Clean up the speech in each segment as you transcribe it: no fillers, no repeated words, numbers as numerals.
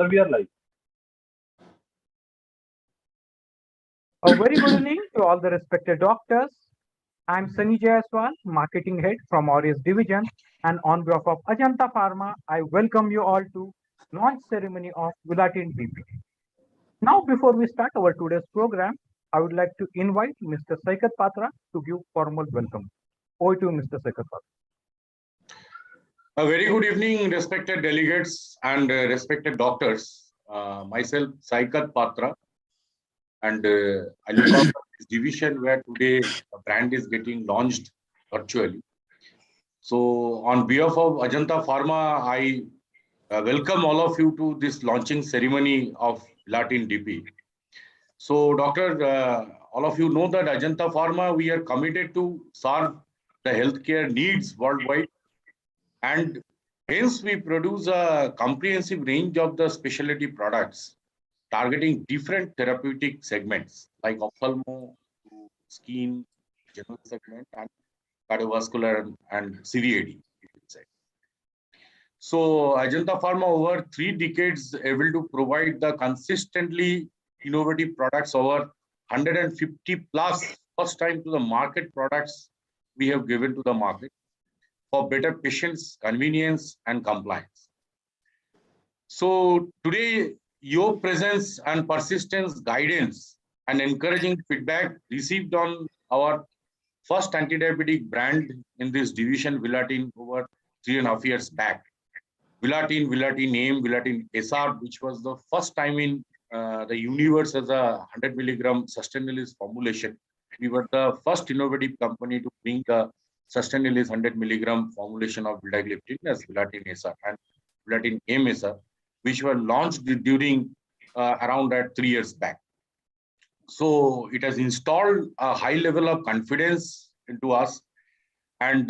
So we are live. A very good evening to all the respected doctors. I'm Sunny Jaiswal, Marketing Head from Aureus Division, and on behalf of Ajanta Pharma, I welcome you all to launch ceremony of Vilatin BP. Now, before we start our today's program, I would like to invite Mr. Saikat Patra to give formal welcome. Over to you, Mr. Saikat Patra. A very good evening, respected delegates and respected doctors. Myself, Saikat Patra, and I look after this division where today the brand is getting launched virtually. So, on behalf of Ajanta Pharma, I welcome all of you to this launching ceremony of Vilatin DP. So, Doctor, all of you know that Ajanta Pharma, we are committed to serve the healthcare needs worldwide. And hence, we produce a comprehensive range of the specialty products targeting different therapeutic segments like ophthalmo, skin, general segment, and cardiovascular and CVAD. So, Ajanta Pharma over 3 decades able to provide the consistently innovative products over 150 plus first time to the market products we have given to the market for better patients, convenience, and compliance. So today, your presence and persistence, guidance, and encouraging feedback received on our first anti-diabetic brand in this division, Vilatin, over 3.5 years back. Vilatin name, Vilatin SR, which was the first time in the universe as a 100 milligram sustained-release formulation. We were the first innovative company to bring the sustained-release 100 milligram formulation of vildagliptin as Vilatin SR and Vilatin MSR, which were launched during around 3 years back. So it has installed a high level of confidence into us, and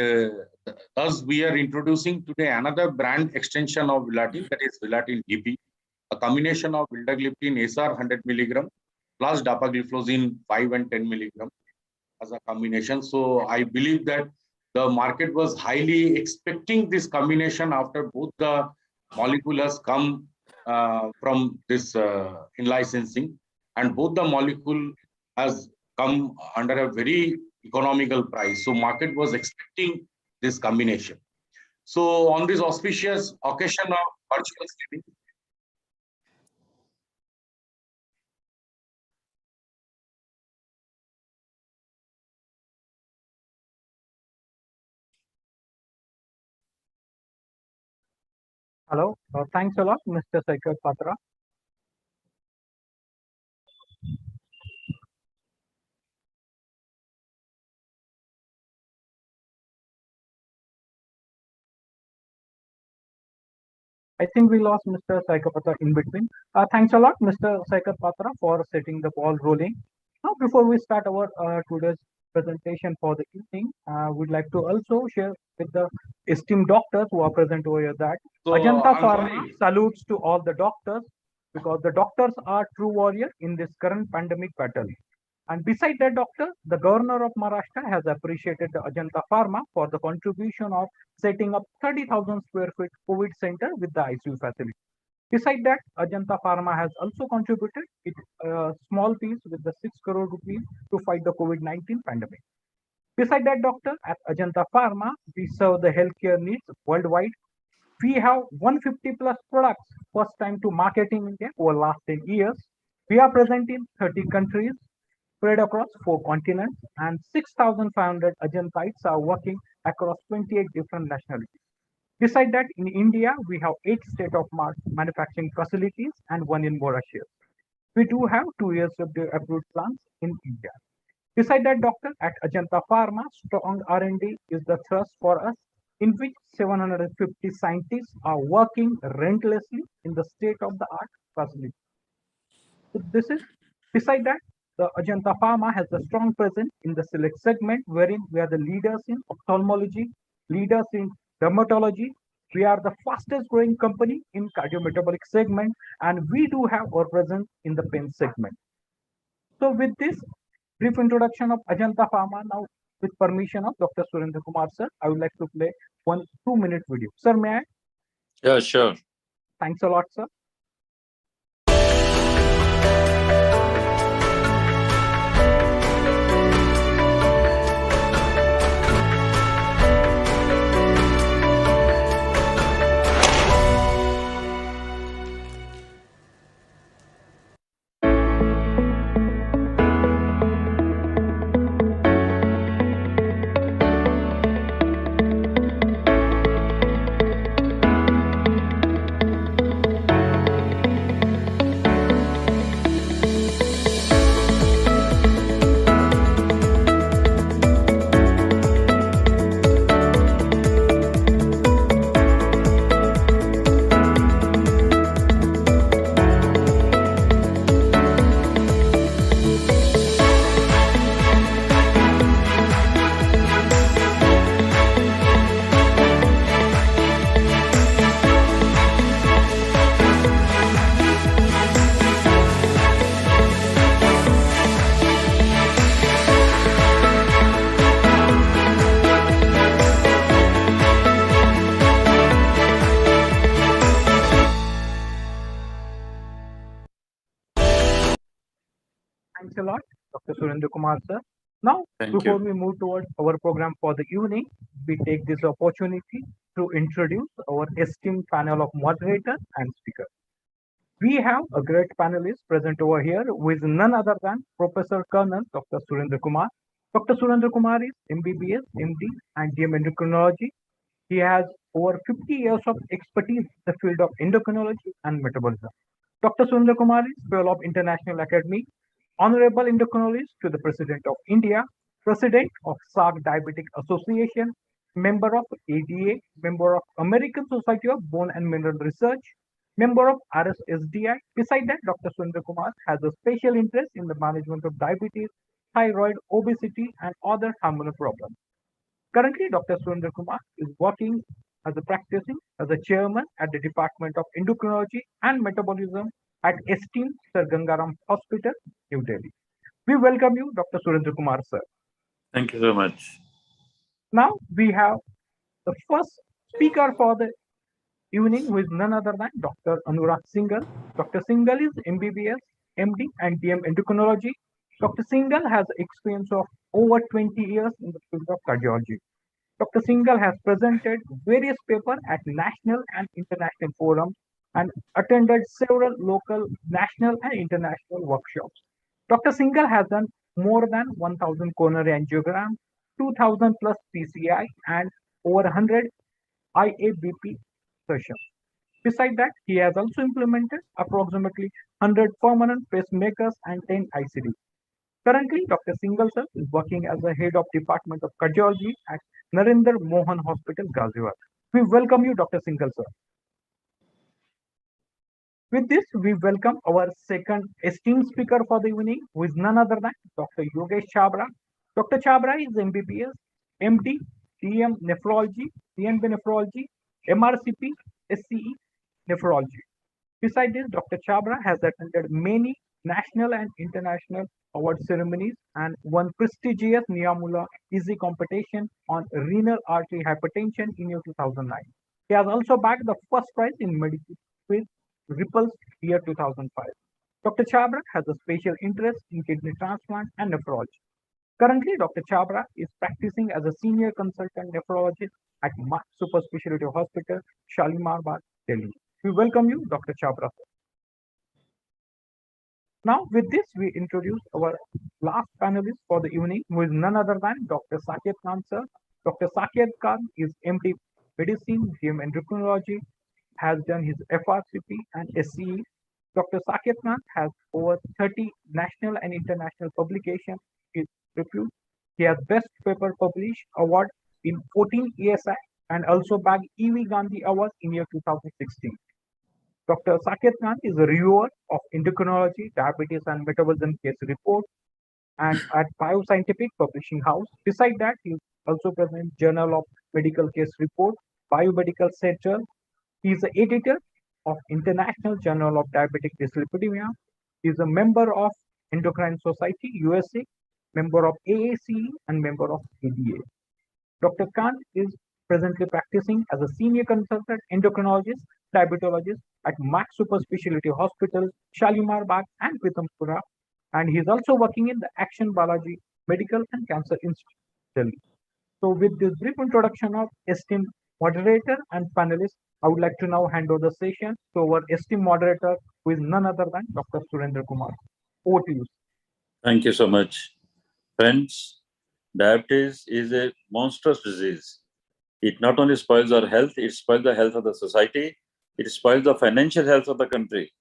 thus we are introducing today another brand extension of Vilatin, that is Vilatin DP, a combination of vildagliptin SR 100 milligram plus dapagliflozin 5 and 10 milligram as a combination. So I believe that the market was highly expecting this combination after both the molecules come from this in-licensing, and both the molecule has come under a very economical price. So market was expecting this combination. So on this auspicious occasion of virtual streaming, Hello, thanks a lot, Mr. Saikat Patra. I think we lost Mr. Saikat Patra in between. Thanks a lot, Mr. Saikat Patra, for setting the ball rolling. Now, before we start our today's presentation for the evening, we'd like to also share with the esteemed doctors who are present over here that Ajanta Pharma salutes to all the doctors, because the doctors are true warriors in this current pandemic battle. And beside that, doctor, the governor of Maharashtra has appreciated the Ajanta Pharma for the contribution of setting up 30,000 square feet COVID center with the ICU facility. Beside that, Ajanta Pharma has also contributed its small piece with the 6 crore rupees to fight the COVID-19 pandemic. Beside that, doctor, at Ajanta Pharma, we serve the healthcare needs worldwide. We have 150 plus products first time to market in India over last 10 years. We are present in 30 countries, spread across 4 continents, and 6,500 Ajantites are working across 28 different nationalities. Beside that, in India, we have 8 state-of-the-art manufacturing facilities and 1 in Mauritius. We do have 2 years of the approved plants in India. Beside that, doctor, at Ajanta Pharma, strong R&D is the thrust for us, in which 750 scientists are working relentlessly in the state-of-the-art facility. So this is, beside that, the Ajanta Pharma has a strong presence in the select segment, wherein we are the leaders in ophthalmology, leaders in dermatology. We are the fastest growing company in cardiometabolic segment, and we do have our presence in the pen segment. So with this brief introduction of Ajanta Pharma, now with permission of Dr. Surendra Kumar sir, I would like to play 1 2-minute video. Sir, may I? Yeah, sure. Thanks a lot, sir. Surendra Kumar sir. Now, Thank before you. we move towards our program for the evening, we take this opportunity to introduce our esteemed panel of moderators and speakers. We have a great panelist present over here who is none other than Professor Colonel Dr. Surendra Kumar. Dr. Surendra Kumar is MBBS, MD, and DM Endocrinology. He has over 50 years of expertise in the field of endocrinology and metabolism. Dr. Surendra Kumar is Fellow of International Academy, Honorable Endocrinologist to the President of India, President of SARC Diabetic Association, member of ADA, member of American Society of Bone and Mineral Research, member of RSSDI. Beside that, Dr. Surendra Kumar has a special interest in the management of diabetes, thyroid, obesity, and other hormonal problems. Currently, Dr. Surendra Kumar is working as a practicing as a chairman at the Department of Endocrinology and Metabolism at esteemed Sir Gangaram Hospital, New Delhi. We welcome you, Dr. Surendra Kumar, sir. Thank you so much. Now we have the first speaker for the evening, who is none other than Dr. Anurag Singhal. Dr. Singhal is MBBS, MD, and DM Endocrinology. Dr. Singhal has experience of over 20 years in the field of cardiology. Dr. Singhal has presented various papers at national and international forums and attended several local, national, and international workshops. Dr. Singhal has done more than 1,000 coronary angiograms, 2,000 plus PCI, and over 100 IABP sessions. Besides that, he has also implemented approximately 100 permanent pacemakers and 10 ICDs. Currently, Dr. Singhal sir is working as the head of Department of Cardiology at Narendra Mohan Hospital, Ghaziabad. We welcome you, Dr. Singhal sir. With this, we welcome our second esteemed speaker for the evening, who is none other than Dr. Yogesh Chabra. Dr. Chabra is MBBS, MD, DM Nephrology, CNB Nephrology, MRCP, SCE Nephrology. Besides this, Dr. Chabra has attended many national and international award ceremonies and won prestigious Niyamula Easy competition on renal artery hypertension in year 2009. He has also bagged the first prize in medical quiz Ripples year 2005. Dr. Chabra has a special interest in kidney transplant and nephrology. Currently, Dr. Chabra is practicing as a senior consultant nephrologist at Max Super Specialty Hospital, Shalimar Bagh, Delhi. We welcome you, Dr. Chabra. Now, with this, we introduce our last panelist for the evening, who is none other than Dr. Saket Khan, sir. Dr. Saket Khan is MD Medicine, GM Endocrinology, has done his FRCP and SCE. Dr. Saket Khan has over 30 national and international publications in repute. He has Best Paper Published Award in 14 ESI and also bagged E.V. Gandhi Award in year 2016. Dr. Saket Khan is a reviewer of endocrinology, diabetes, and metabolism case report and at Bioscientific Publishing House. Beside that, he is also present in Journal of Medical Case Report, Biomedical Center. He is the editor of International Journal of Diabetic Dyslipidemia. He is a member of Endocrine Society USA, member of AACE, and member of ADA. Dr. Khan is presently practicing as a senior consultant endocrinologist, diabetologist at Max Super Specialty Hospital, Shalimar Bagh, and Pitampura. And he is also working in the Action Balaji Medical and Cancer Institute, Delhi. So, with this brief introduction of esteemed moderator and panelists, I would like to now hand over the session to our esteemed moderator, who is none other than Dr. Surendra Kumar. Over to you. Thank you so much. Friends, diabetes is a monstrous disease. It not only spoils our health, it spoils the health of the society, it spoils the financial health of the country.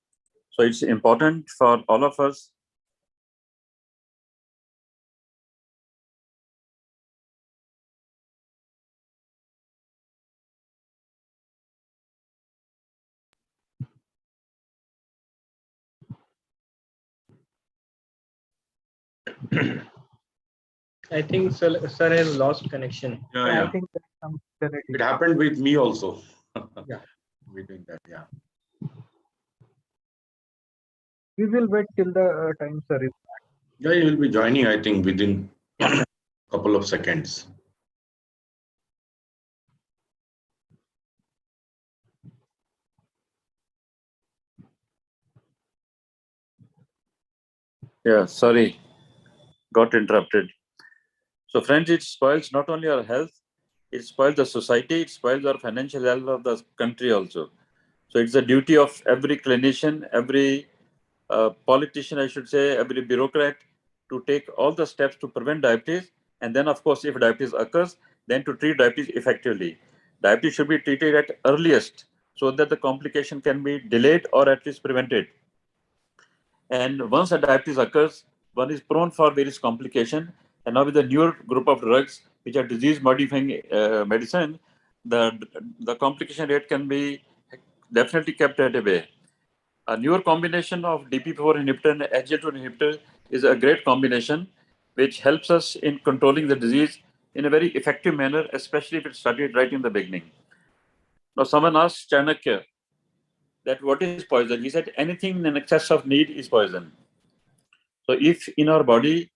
So it's important for all of us. I think sir has lost connection. I think there's some It happened with me also. Yeah. We're doing that, yeah. We will wait till the time, sir, is back. Yeah, you will be joining, I think, within a couple of seconds. Yeah, sorry. got interrupted. So, friends, it spoils not only our health, it spoils the society, it spoils our financial health of the country also. So, it's a duty of every clinician, every politician, I should say, every bureaucrat to take all the steps to prevent diabetes. And then, of course, if diabetes occurs, then to treat diabetes effectively. Diabetes should be treated at earliest so that the complication can be delayed or at least prevented. And once a diabetes occurs, one is prone for various complications. And now with the newer group of drugs, which are disease-modifying medicine, the complication rate can be definitely kept at bay. A newer combination of DPP4 inhibitor and SGLT2 inhibitor is a great combination, which helps us in controlling the disease in a very effective manner, especially if it started right in the beginning. Now, someone asked Chanakya that what is poison? He said anything in excess of need is poison. So if in our body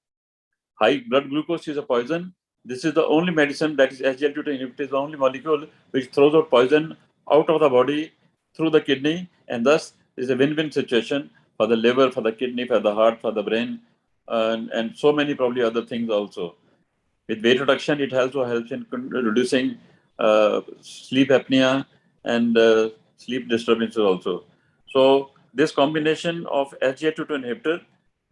high blood glucose is a poison, this is the only medicine, that is SGLT2 inhibitor, is the only molecule which throws out poison out of the body through the kidney, and thus is a win-win situation for the liver, for the kidney, for the heart, for the brain, and so many probably other things also. With weight reduction, it also helps in reducing sleep apnea and sleep disturbances also. So this combination of SGLT2 inhibitor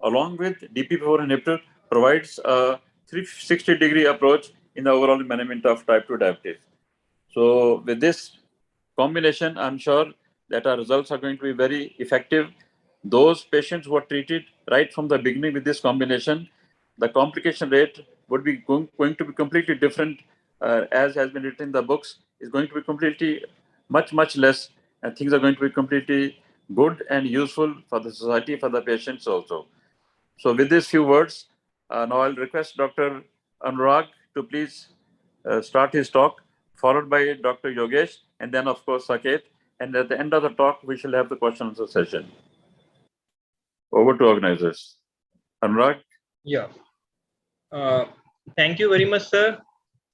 along with DPP4 inhibitor provides a 360-degree approach in the overall management of type 2 diabetes. So with this combination, I'm sure that our results are going to be very effective. Those patients who are treated right from the beginning with this combination, the complication rate would be going to be completely different, as has been written in the books, is going to be completely much less, and things are going to be completely good and useful for the society, for the patients also. So with these few words, now I'll request Dr. Anurag to please start his talk, followed by Dr. Yogesh, and then of course Saket. And at the end of the talk, we shall have the question and answer session. Over to organizers. Anurag? Yeah. Thank you very much, sir,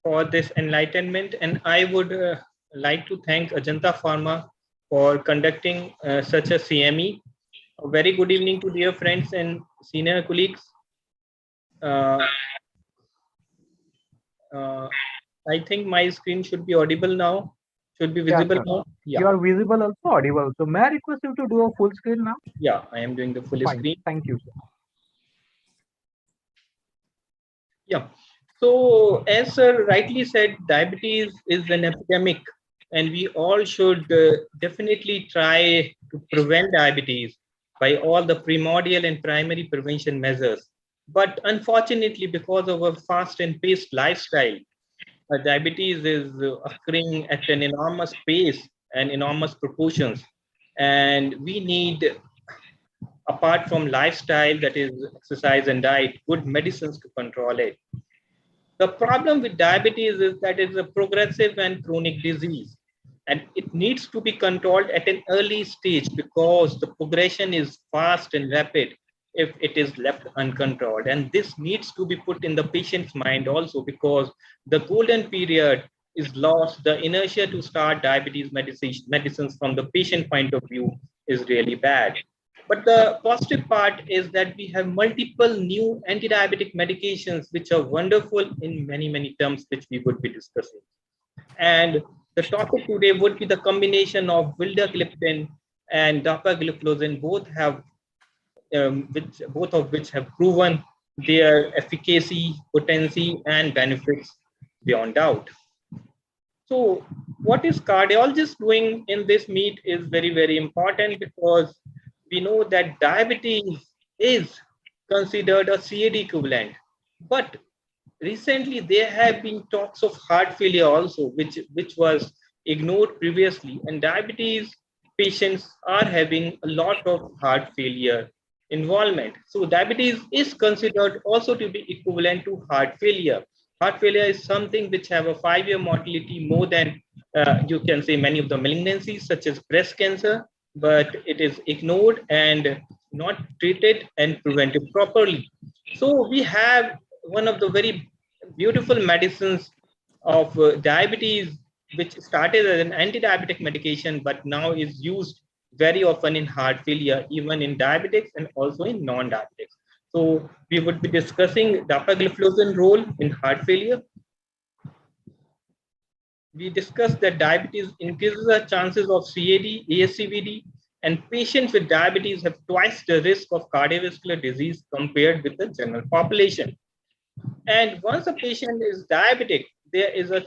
for this enlightenment. And I would like to thank Ajanta Pharma for conducting such a CME. A very good evening to dear friends and senior colleagues. I think my screen should be audible now. Should be visible sir. now. Yeah. You are visible also audible. So may I request you to do a full screen now? Yeah, I am doing the full Fine. screen. Thank you, sir. Yeah. So as sir rightly said, diabetes is an epidemic, and we all should definitely try to prevent diabetes by all the primordial and primary prevention measures. But unfortunately, because of a fast and paced lifestyle, diabetes is occurring at an enormous pace and enormous proportions. And we need, apart from lifestyle, that is exercise and diet, good medicines to control it. The problem with diabetes is that it's a progressive and chronic disease, and it needs to be controlled at an early stage because the progression is fast and rapid if it is left uncontrolled. And this needs to be put in the patient's mind also, because the golden period is lost. The inertia to start diabetes medicines from the patient point of view is really bad. But the positive part is that we have multiple new anti-diabetic medications, which are wonderful in many terms, which we would be discussing. And the topic today would be the combination of vildagliptin and dapagliflozin. Both of which have proven their efficacy, potency, and benefits beyond doubt. So what is cardiologist doing in this meet is very important, because we know that diabetes is considered a CAD equivalent. But recently there have been talks of heart failure also, which was ignored previously. And diabetes patients are having a lot of heart failure involvement. So diabetes is considered also to be equivalent to heart failure. Heart failure is something which have a 5-year mortality more than you can say many of the malignancies such as breast cancer, but it is ignored and not treated and prevented properly. So we have one of the very beautiful medicines of diabetes, which started as an anti-diabetic medication, but now is used very often in heart failure, even in diabetics and also in non-diabetics. So we would be discussing dapagliflozin role in heart failure. We discussed that diabetes increases the chances of CAD, ASCVD, and patients with diabetes have twice the risk of cardiovascular disease compared with the general population. And once a patient is diabetic, there is a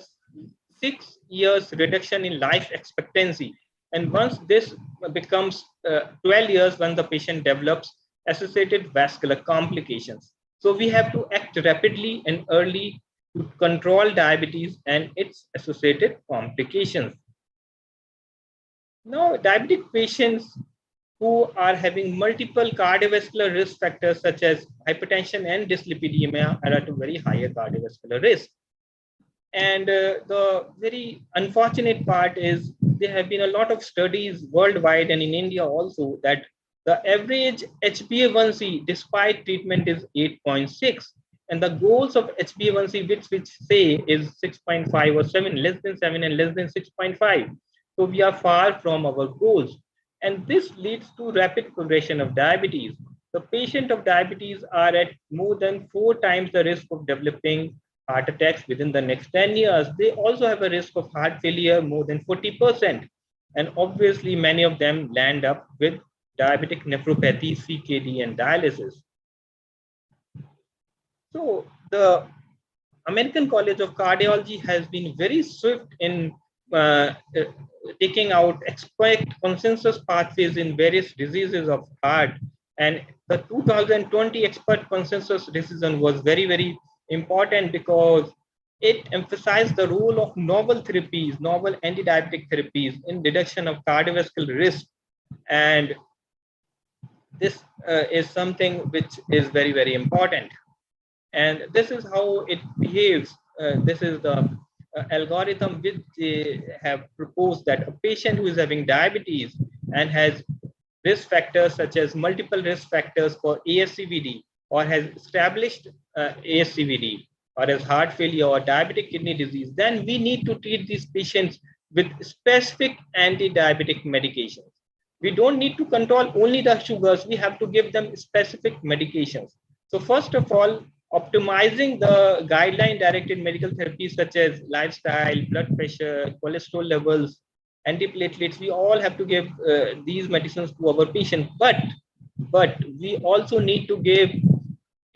6 years reduction in life expectancy. And once this becomes 12 years, when the patient develops associated vascular complications. So we have to act rapidly and early to control diabetes and its associated complications. Now, diabetic patients who are having multiple cardiovascular risk factors such as hypertension and dyslipidemia are at a very higher cardiovascular risk. And the very unfortunate part is there have been a lot of studies worldwide and in India also that the average HbA1c despite treatment is 8.6. And the goals of HbA1c which say is 6.5 or 7, less than 7 and less than 6.5. So we are far from our goals. And this leads to rapid progression of diabetes. The patient of diabetes are at more than 4 times the risk of developing heart attacks within the next 10 years. They also have a risk of heart failure more than 40%. And obviously, many of them land up with diabetic nephropathy, CKD, and dialysis. So the American College of Cardiology has been very swift in taking out expert consensus pathways in various diseases of heart. And the 2020 expert consensus decision was very, very important because it emphasized the role of novel therapies, novel anti-diabetic therapies in reduction of cardiovascular risk. And this is something which is very, very important. And this is how it behaves. This is the algorithm which they have proposed, that a patient who is having diabetes and has risk factors such as multiple risk factors for ASCVD or has established ASCVD or has heart failure or diabetic kidney disease, then we need to treat these patients with specific anti-diabetic medications. We don't need to control only the sugars, we have to give them specific medications. So first of all, optimizing the guideline-directed medical therapies such as lifestyle, blood pressure, cholesterol levels, antiplatelets, we all have to give these medicines to our patients. But we also need to give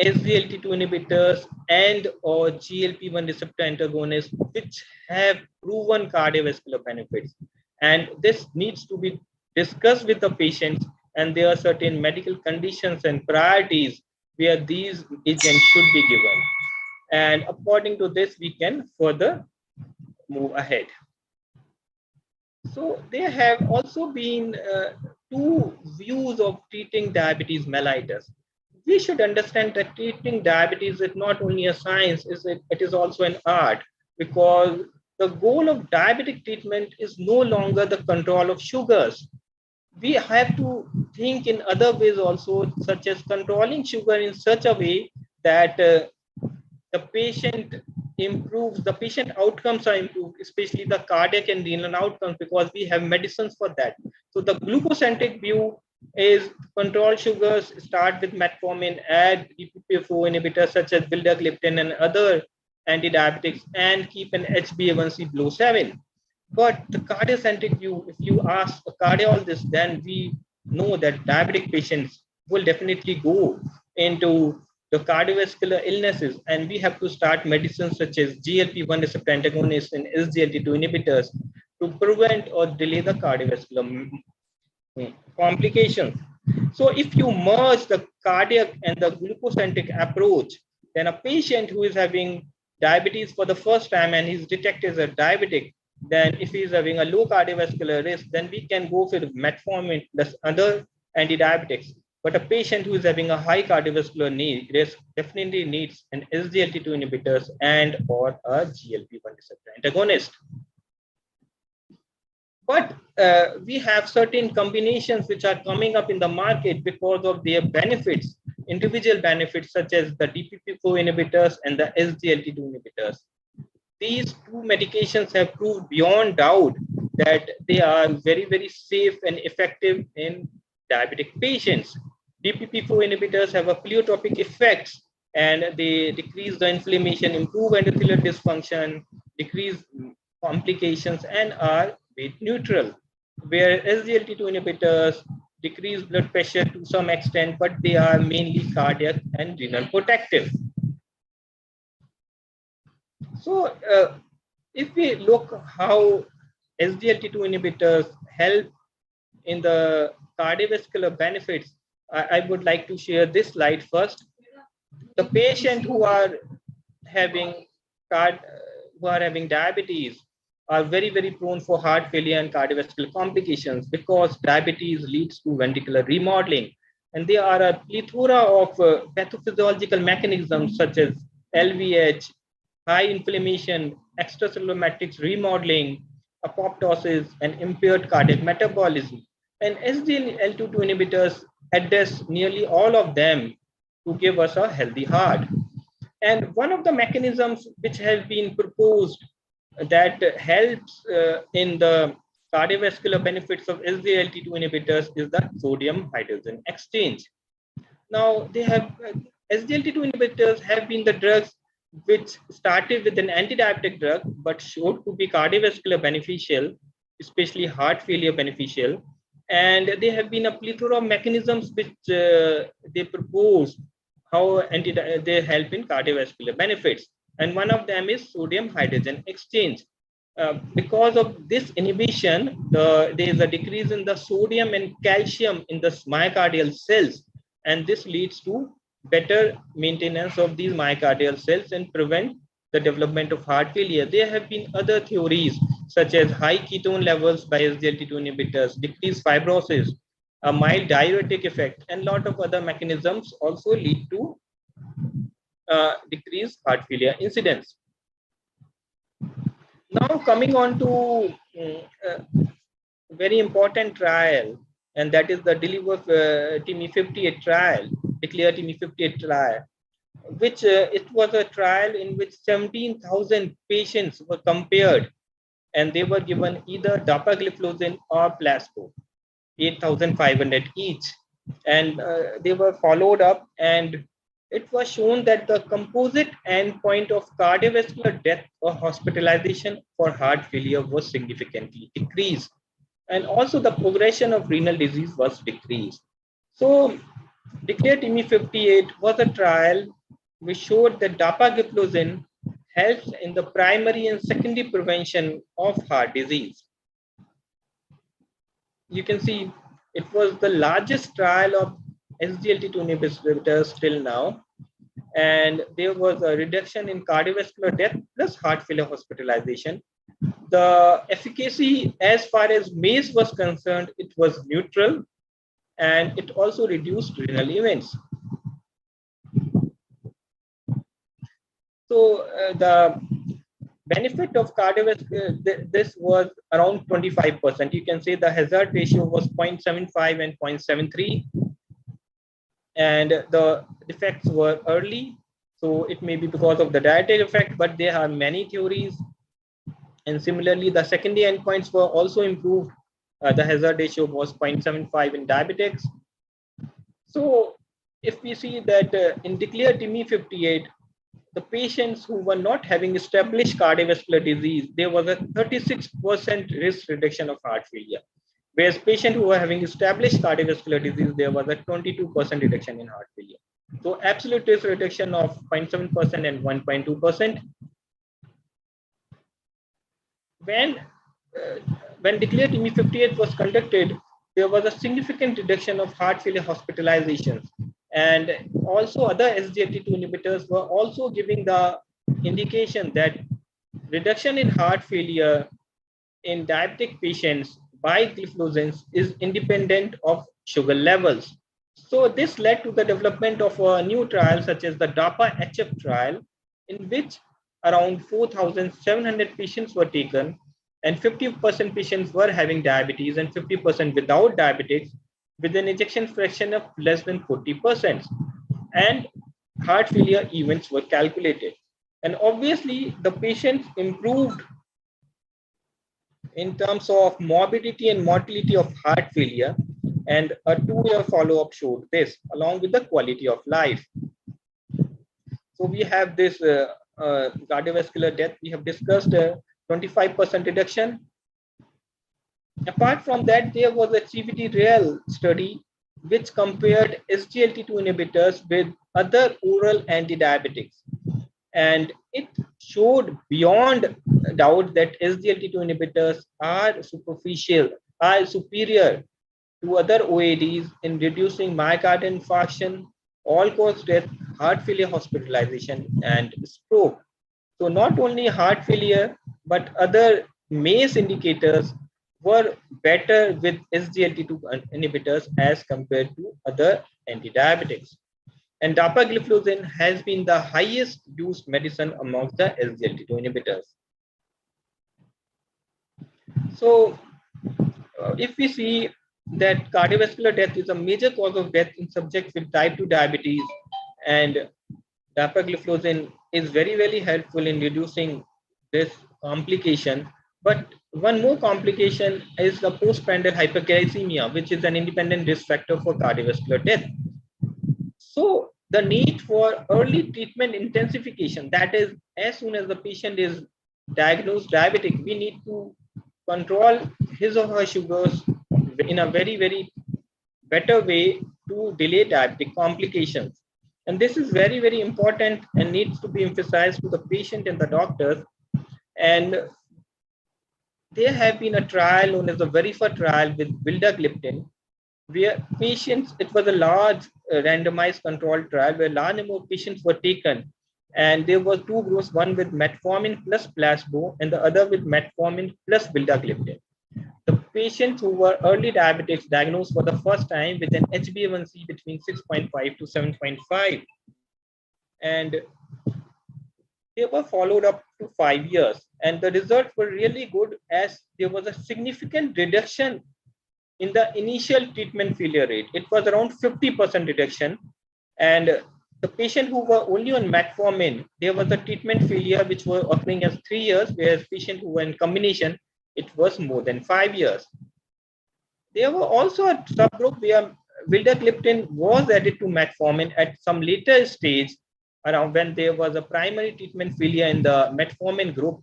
SGLT2 inhibitors and or GLP-1 receptor antagonists, which have proven cardiovascular benefits. And this needs to be discussed with the patients, and there are certain medical conditions and priorities where these agents should be given. And according to this, we can further move ahead. So there have also been two views of treating diabetes mellitus. We should understand that treating diabetes is not only a science, it is also an art, because the goal of diabetic treatment is no longer the control of sugars. We have to think in other ways also, such as controlling sugar in such a way that the patient improves, the patient outcomes are improved, especially the cardiac and renal outcomes, because we have medicines for that. So the glucocentric view is control sugars, start with metformin, add DPP-4 inhibitors such as vildagliptin and other anti-diabetics, and keep an HbA1c below 7. But the cardiocentric view, if you ask a cardiologist, then we know that diabetic patients will definitely go into the cardiovascular illnesses, and we have to start medicines such as GLP-1 receptor antagonists and SGLT2 inhibitors to prevent or delay the cardiovascular complications. So if you merge the cardiac and the glucocentric approach, then a patient who is having diabetes for the first time and he's detected as a diabetic, then if he's having a low cardiovascular risk, then we can go for metformin plus other anti-diabetics. But a patient who is having a high cardiovascular risk definitely needs an SGLT2 inhibitors and or a GLP-1 receptor antagonist. But we have certain combinations which are coming up in the market because of their benefits, individual benefits such as the DPP-4 inhibitors and the SGLT2 inhibitors. These two medications have proved beyond doubt that they are very, very safe and effective in diabetic patients. DPP-4 inhibitors have a pleiotropic effects, and they decrease the inflammation, improve endothelial dysfunction, decrease complications, and are weight neutral. Where SGLT2 inhibitors decrease blood pressure to some extent, but they are mainly cardiac and renal protective. So if we look how SGLT2 inhibitors help in the cardiovascular benefits, I would like to share this slide first. The patient who are having diabetes are very prone for heart failure and cardiovascular complications, because diabetes leads to ventricular remodeling, and there are a plethora of pathophysiological mechanisms such as LVH, high inflammation, extracellular matrix remodeling, apoptosis, and impaired cardiac metabolism. And SGLT2 inhibitors address nearly all of them to give us a healthy heart. And one of the mechanisms which has been proposed that helps in the cardiovascular benefits of SGLT2 inhibitors is the sodium hydrogen exchange. Now, SGLT2 inhibitors have been the drugs which started with an anti-diabetic drug but showed to be cardiovascular beneficial, especially heart failure beneficial. And there have been a plethora of mechanisms which they propose how they help in cardiovascular benefits. And one of them is sodium hydrogen exchange. Because of this inhibition, there is a decrease in the sodium and calcium in the myocardial cells, and this leads to better maintenance of these myocardial cells and prevent the development of heart failure. There have been other theories such as high ketone levels by SGLT2 inhibitors, decreased fibrosis, a mild diuretic effect, and a lot of other mechanisms also lead to decreased heart failure incidence. Now coming on to a very important trial, and that is the Deliver TIMI-58 trial, Declare TIMI-58 trial, which it was a trial in which 17,000 patients were compared, and they were given either dapagliflozin or placebo, 8,500 each, and they were followed up, and it was shown that the composite endpoint of cardiovascular death or hospitalization for heart failure was significantly decreased, and also the progression of renal disease was decreased. So Declare TIMI-58 was a trial which showed that dapagliflozin helps in the primary and secondary prevention of heart disease. You can see it was the largest trial of SGLT2 inhibitors till now, and there was a reduction in cardiovascular death plus heart failure hospitalization. The efficacy as far as MACE was concerned, it was neutral, and it also reduced renal events. So the benefit of cardiovascular, this was around 25%. You can say the hazard ratio was 0.75 and 0.73, and the effects were early. So it may be because of the dietary effect, but there are many theories. And similarly, the secondary endpoints were also improved. The hazard ratio was 0.75 in diabetics. So if we see that in Declare TIMI-58, the patients who were not having established cardiovascular disease, there was a 36% risk reduction of heart failure. Whereas patients who were having established cardiovascular disease, there was a 22% reduction in heart failure. So absolute risk reduction of 0.7% and 1.2%. When Declare TIMI-58 was conducted, there was a significant reduction of heart failure hospitalizations. And also other SGLT2 inhibitors were also giving the indication that reduction in heart failure in diabetic patients by gliflozins is independent of sugar levels. So this led to the development of a new trial such as the DAPA-HF trial, in which around 4,700 patients were taken, and 50% patients were having diabetes and 50% without diabetics, with an ejection fraction of less than 40%. And heart failure events were calculated. And obviously, the patients improved in terms of morbidity and mortality of heart failure. and a 2-year follow-up showed this, along with the quality of life. So we have this cardiovascular death. We have discussed 25% reduction. Apart from that, there was a CVT Real study which compared SGLT2 inhibitors with other oral antidiabetics. And it showed beyond doubt that SGLT2 inhibitors are superior to other OADs in reducing myocardial infarction, all-cause death, heart failure hospitalization, and stroke. So not only heart failure, but other MACE indicators were better with SGLT2 inhibitors as compared to other antidiabetics. And dapagliflozin has been the highest used medicine amongst the SGLT2 inhibitors. So if we see that cardiovascular death is a major cause of death in subjects with type 2 diabetes, and dapagliflozin is very, very helpful in reducing this complication. But one more complication is the postprandial hyperglycemia, which is an independent risk factor for cardiovascular death. So the need for early treatment intensification, that is, as soon as the patient is diagnosed diabetic, we need to control his or her sugars in a very, very better way to delay diabetic complications. And this is very, very important and needs to be emphasized to the patient and the doctors. And there have been a trial known as the Verifa trial with vildagliptin, where patients, it was a large randomized controlled trial where large number of patients were taken. And there were two groups, one with metformin plus placebo and the other with metformin plus vildagliptin. The patients who were early diabetics diagnosed for the first time with an HbA1c between 6.5 to 7.5. And they were followed up to 5 years. And the results were really good, as there was a significant reduction in the initial treatment failure rate. It was around 50% reduction. And the patient who were only on metformin, there was a treatment failure which were occurring as 3 years, whereas patients who were in combination, it was more than 5 years. There were also a subgroup where vildagliptin was added to metformin at some later stage, around when there was a primary treatment failure in the metformin group.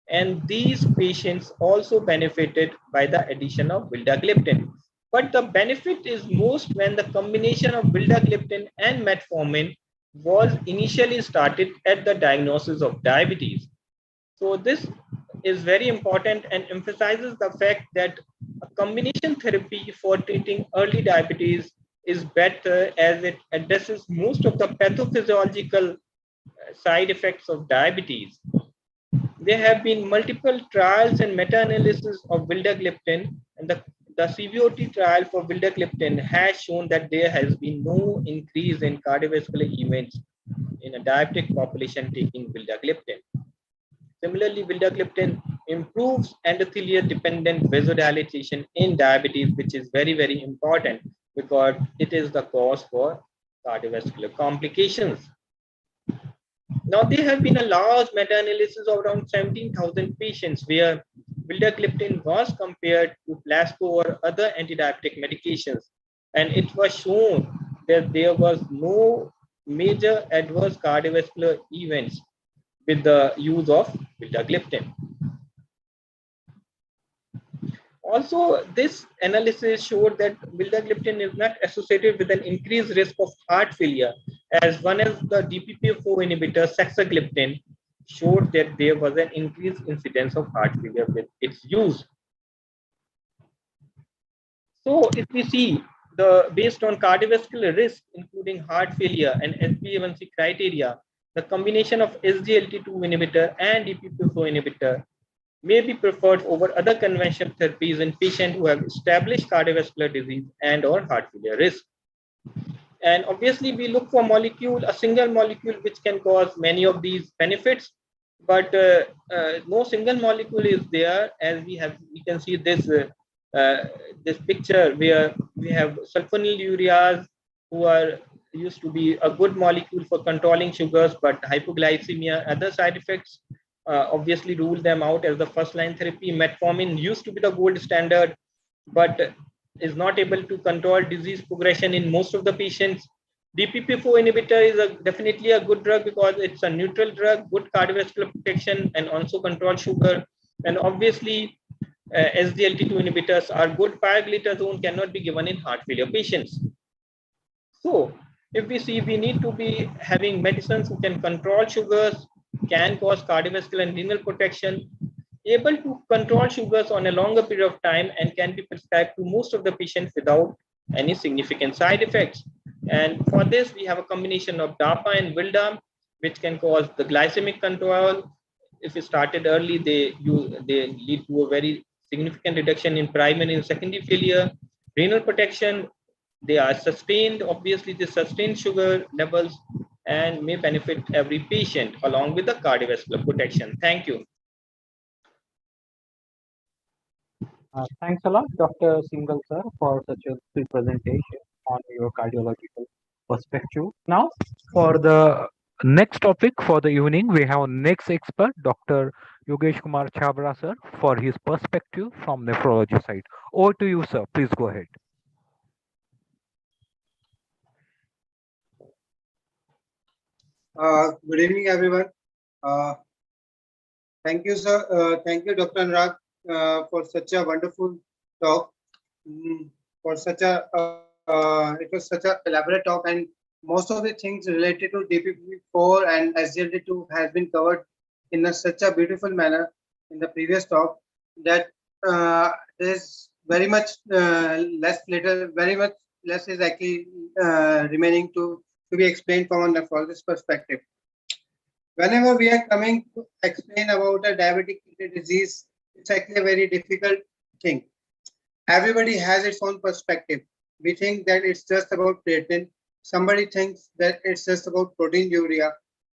And these patients also benefited by the addition of vildagliptin. But the benefit is most when the combination of vildagliptin and metformin was initially started at the diagnosis of diabetes. So this is very important and emphasizes the fact that a combination therapy for treating early diabetes is better, as it addresses most of the pathophysiological side effects of diabetes. There have been multiple trials and meta-analysis of vildagliptin, and the CVOT trial for vildagliptin has shown that there has been no increase in cardiovascular events in a diabetic population taking vildagliptin. Similarly, vildagliptin improves endothelial-dependent vasodilatation in diabetes, which is very, very important because it is the cause for cardiovascular complications. Now, there have been a large meta-analysis of around 17,000 patients where vildagliptin was compared to placebo or other antidiabetic medications, and it was shown that there was no major adverse cardiovascular events with the use of vildagliptin. Also, this analysis showed that vildagliptin is not associated with an increased risk of heart failure, as one of the DPP-4 inhibitor, saxagliptin, showed that there was an increased incidence of heart failure with its use. So, if we see based on cardiovascular risk, including heart failure and HbA1c criteria, the combination of SGLT2 inhibitor and DPP-4 inhibitor may be preferred over other conventional therapies in patients who have established cardiovascular disease and or heart failure risk. And obviously, we look for a single molecule which can cause many of these benefits, but no single molecule is there, as we can see this this picture where we have sulfonylureas who are used to be a good molecule for controlling sugars, but hypoglycemia, other side effects obviously rule them out as the first line therapy. Metformin used to be the gold standard, but is not able to control disease progression in most of the patients. DPP-4 inhibitor is definitely a good drug because it's a neutral drug, good cardiovascular protection, and also control sugar. And obviously, SGLT2 inhibitors are good. Pioglitazone cannot be given in heart failure patients. So if we see, we need to be having medicines who can control sugars, can cause cardiovascular and renal protection, able to control sugars on a longer period of time, and can be prescribed to most of the patients without any significant side effects. And for this, we have a combination of DAPA and Vildam, which can cause the glycemic control. If it started early, they lead to a very significant reduction in primary and secondary failure. Renal protection, they are sustained. Obviously, they sustain sugar levels and may benefit every patient along with the cardiovascular protection. Thank you. Thanks a lot, Dr. Singhal sir, for such a good presentation on your cardiological perspective. Now, for the next topic for the evening, we have next expert, Dr. Yogesh Kumar Chabra sir, for his perspective from nephrology side. Over to you, sir. Please go ahead. Good evening, everyone. Thank you, sir. Thank you, Dr. Anurag, for such a wonderful talk. For such a, it was such an elaborate talk, and most of the things related to DPP4 and SGLT2 has been covered in such a beautiful manner in the previous talk that there's very much very much less is actually remaining to be explained from a nephrologist perspective. Whenever we are coming to explain about a diabetic kidney disease, it's actually a very difficult thing. Everybody has its own perspective. We think that it's just about creatinine. Somebody thinks that it's just about proteinuria,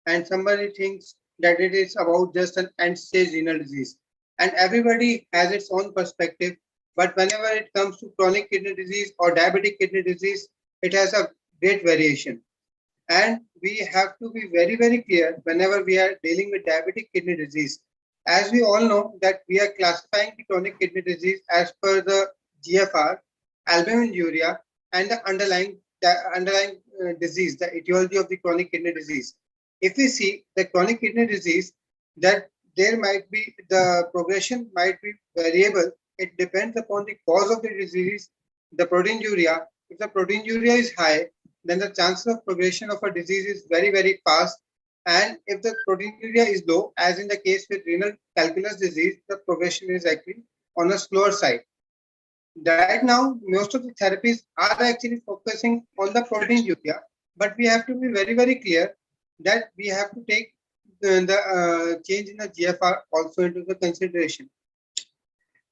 and somebody thinks that it is about just an end-stage renal disease. And everybody has its own perspective. But whenever it comes to chronic kidney disease or diabetic kidney disease, it has a great variation. And we have to be very, very clear whenever we are dealing with diabetic kidney disease. As we all know that we are classifying the chronic kidney disease as per the GFR, albuminuria, and the underlying disease, the etiology of the chronic kidney disease. If we see the chronic kidney disease, that there might be the progression might be variable. It depends upon the cause of the disease, the proteinuria. If the proteinuria is high, then the chances of progression of a disease is very, very fast. And if the proteinuria is low, as in the case with renal calculus disease, the progression is actually on a slower side. Right now, most of the therapies are actually focusing on the proteinuria, but we have to be very, very clear that we have to take the change in the GFR also into the consideration.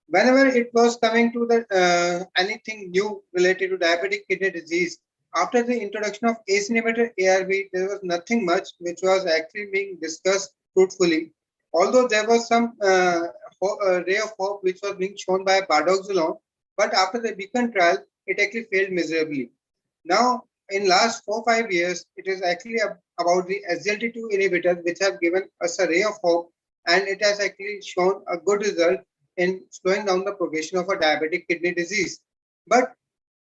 Whenever it was coming to the anything new related to diabetic kidney disease, after the introduction of ACE inhibitor ARB, there was nothing much which was actually being discussed fruitfully. Although there was some ray of hope which was being shown by bardoxolone, but after the Beacon trial, it actually failed miserably. Now, in last 4-5 years, it is actually about the SGLT2 inhibitors which have given us a ray of hope, and it has actually shown a good result in slowing down the progression of a diabetic kidney disease. But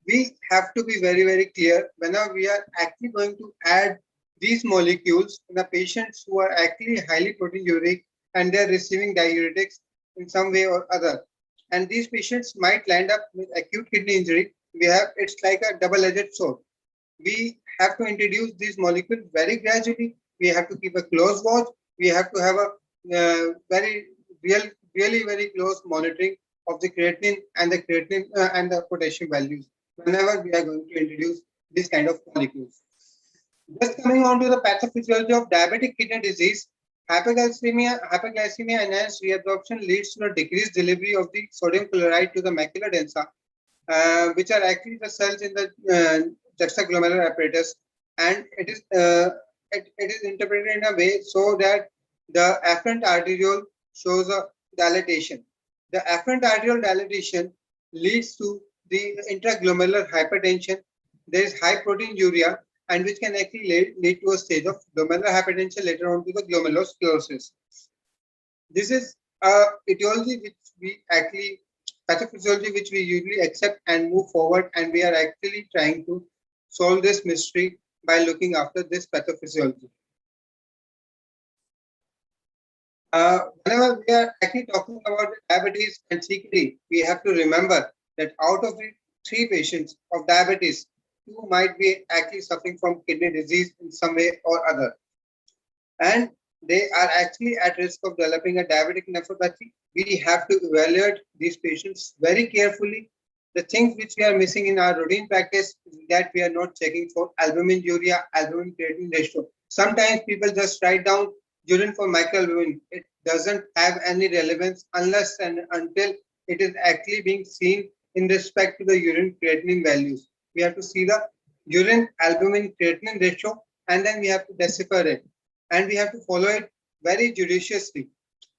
we have to be very, very clear whenever we are actually going to add these molecules in the patients who are actually highly proteinuric and they're receiving diuretics in some way or other. And these patients might land up with acute kidney injury. It's like a double-edged sword. We have to introduce these molecules very gradually. We have to keep a close watch. We have to have a really very close monitoring of the creatinine and the potassium values whenever we are going to introduce this kind of molecules. Just coming on to the pathophysiology of diabetic kidney disease, hyperglycemia enhanced reabsorption leads to a decreased delivery of the sodium chloride to the macula densa, which are actually the cells in the juxtaglomerular apparatus, and it is interpreted in a way so that the afferent arteriole shows a dilatation. The afferent arteriole dilatation leads to the intraglomerular hypertension. There is high proteinuria, and which can actually lead to a stage of glomerular hypertension, later on to the glomerulosclerosis. This is a etiology which we actually pathophysiology which we usually accept and move forward, and we are actually trying to solve this mystery by looking after this pathophysiology. Whenever we are actually talking about diabetes and CKD, we have to remember that out of the 3 patients of diabetes, 2 might be actually suffering from kidney disease in some way or other. And they are actually at risk of developing a diabetic nephropathy. We have to evaluate these patients very carefully. The things which we are missing in our routine practice is that we are not checking for albumin urea, albumin creatinine ratio. Sometimes people just write down urine for microalbumin. It doesn't have any relevance unless and until it is actually being seen in respect to the urine creatinine values. We have to see the urine albumin creatinine ratio, and then we have to decipher it. And we have to follow it very judiciously.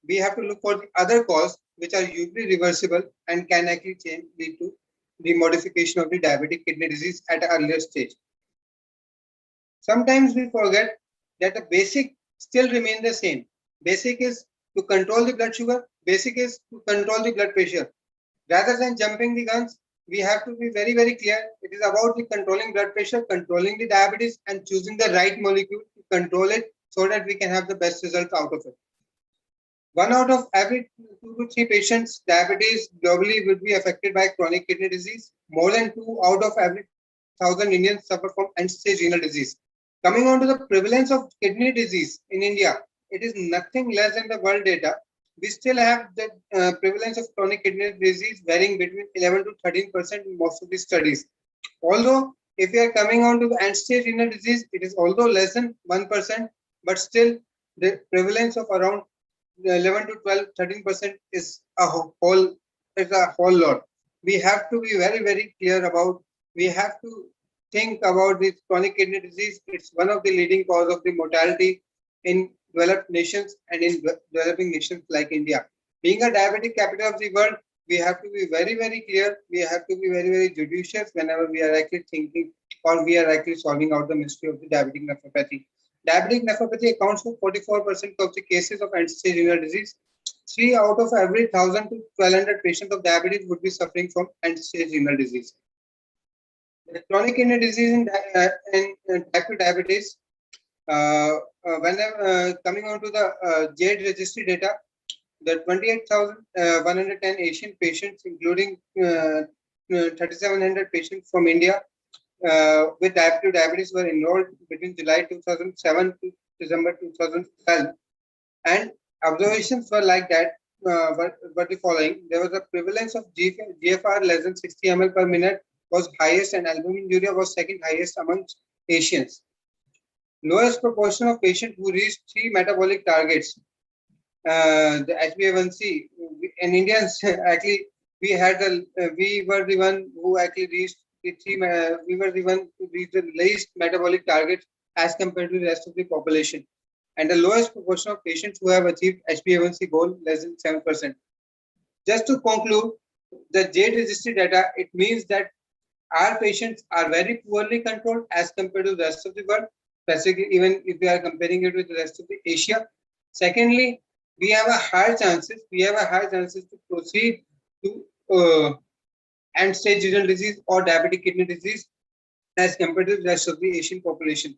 We have to look for the other cause, which are usually reversible and can actually lead to the modification of the diabetic kidney disease at an earlier stage. Sometimes we forget that the basic still remain the same. Basic is to control the blood sugar. Basic is to control the blood pressure. Rather than jumping the guns, we have to be very, very clear. It is about the controlling blood pressure, controlling the diabetes, and choosing the right molecule to control it so that we can have the best result out of it. 1 out of every 2 to 3 patients diabetes globally will be affected by chronic kidney disease. More than 2 out of every 1,000 Indians suffer from end-stage renal disease. Coming on to the prevalence of kidney disease in India, it is nothing less than the world data. We still have the prevalence of chronic kidney disease varying between 11 to 13% in most of the studies. Although, if we are coming on to the end-stage renal disease, it is although less than 1%, but still the prevalence of around 11 to 12, 13% is a whole lot. We have to be very, very clear about, we have to think about this chronic kidney disease. It's one of the leading cause of the mortality in developed nations and in developing nations like India. Being a diabetic capital of the world, we have to be very, very clear. We have to be very, very judicious whenever we are actually thinking or we are actually solving out the mystery of the diabetic nephropathy. Diabetic nephropathy accounts for 44% of the cases of end-stage renal disease. 3 out of every 1,000 to 1,200 patients of diabetes would be suffering from end-stage renal disease. The chronic kidney disease in type 2 diabetes, whenever coming on to the JADE registry data, the 28,110 Asian patients, including 3,700 patients from India with type 2 diabetes were enrolled between July 2007 to December 2012. And observations were like that, were the following. There was a prevalence of GFR less than 60 ml per minute was highest, and albumin urea was second highest amongst Asians. Lowest proportion of patients who reached 3 metabolic targets, the HbA1c in Indians actually we were the one who actually reached we were the one who reached the least metabolic targets as compared to the rest of the population, and the lowest proportion of patients who have achieved HbA1c goal less than 7%. Just to conclude, the JADE registry data, it means that our patients are very poorly controlled as compared to the rest of the world, specifically even if we are comparing it with the rest of the Asia. Secondly, we have a higher chances to proceed to end-stage renal disease or diabetic kidney disease as compared to the rest of the Asian population.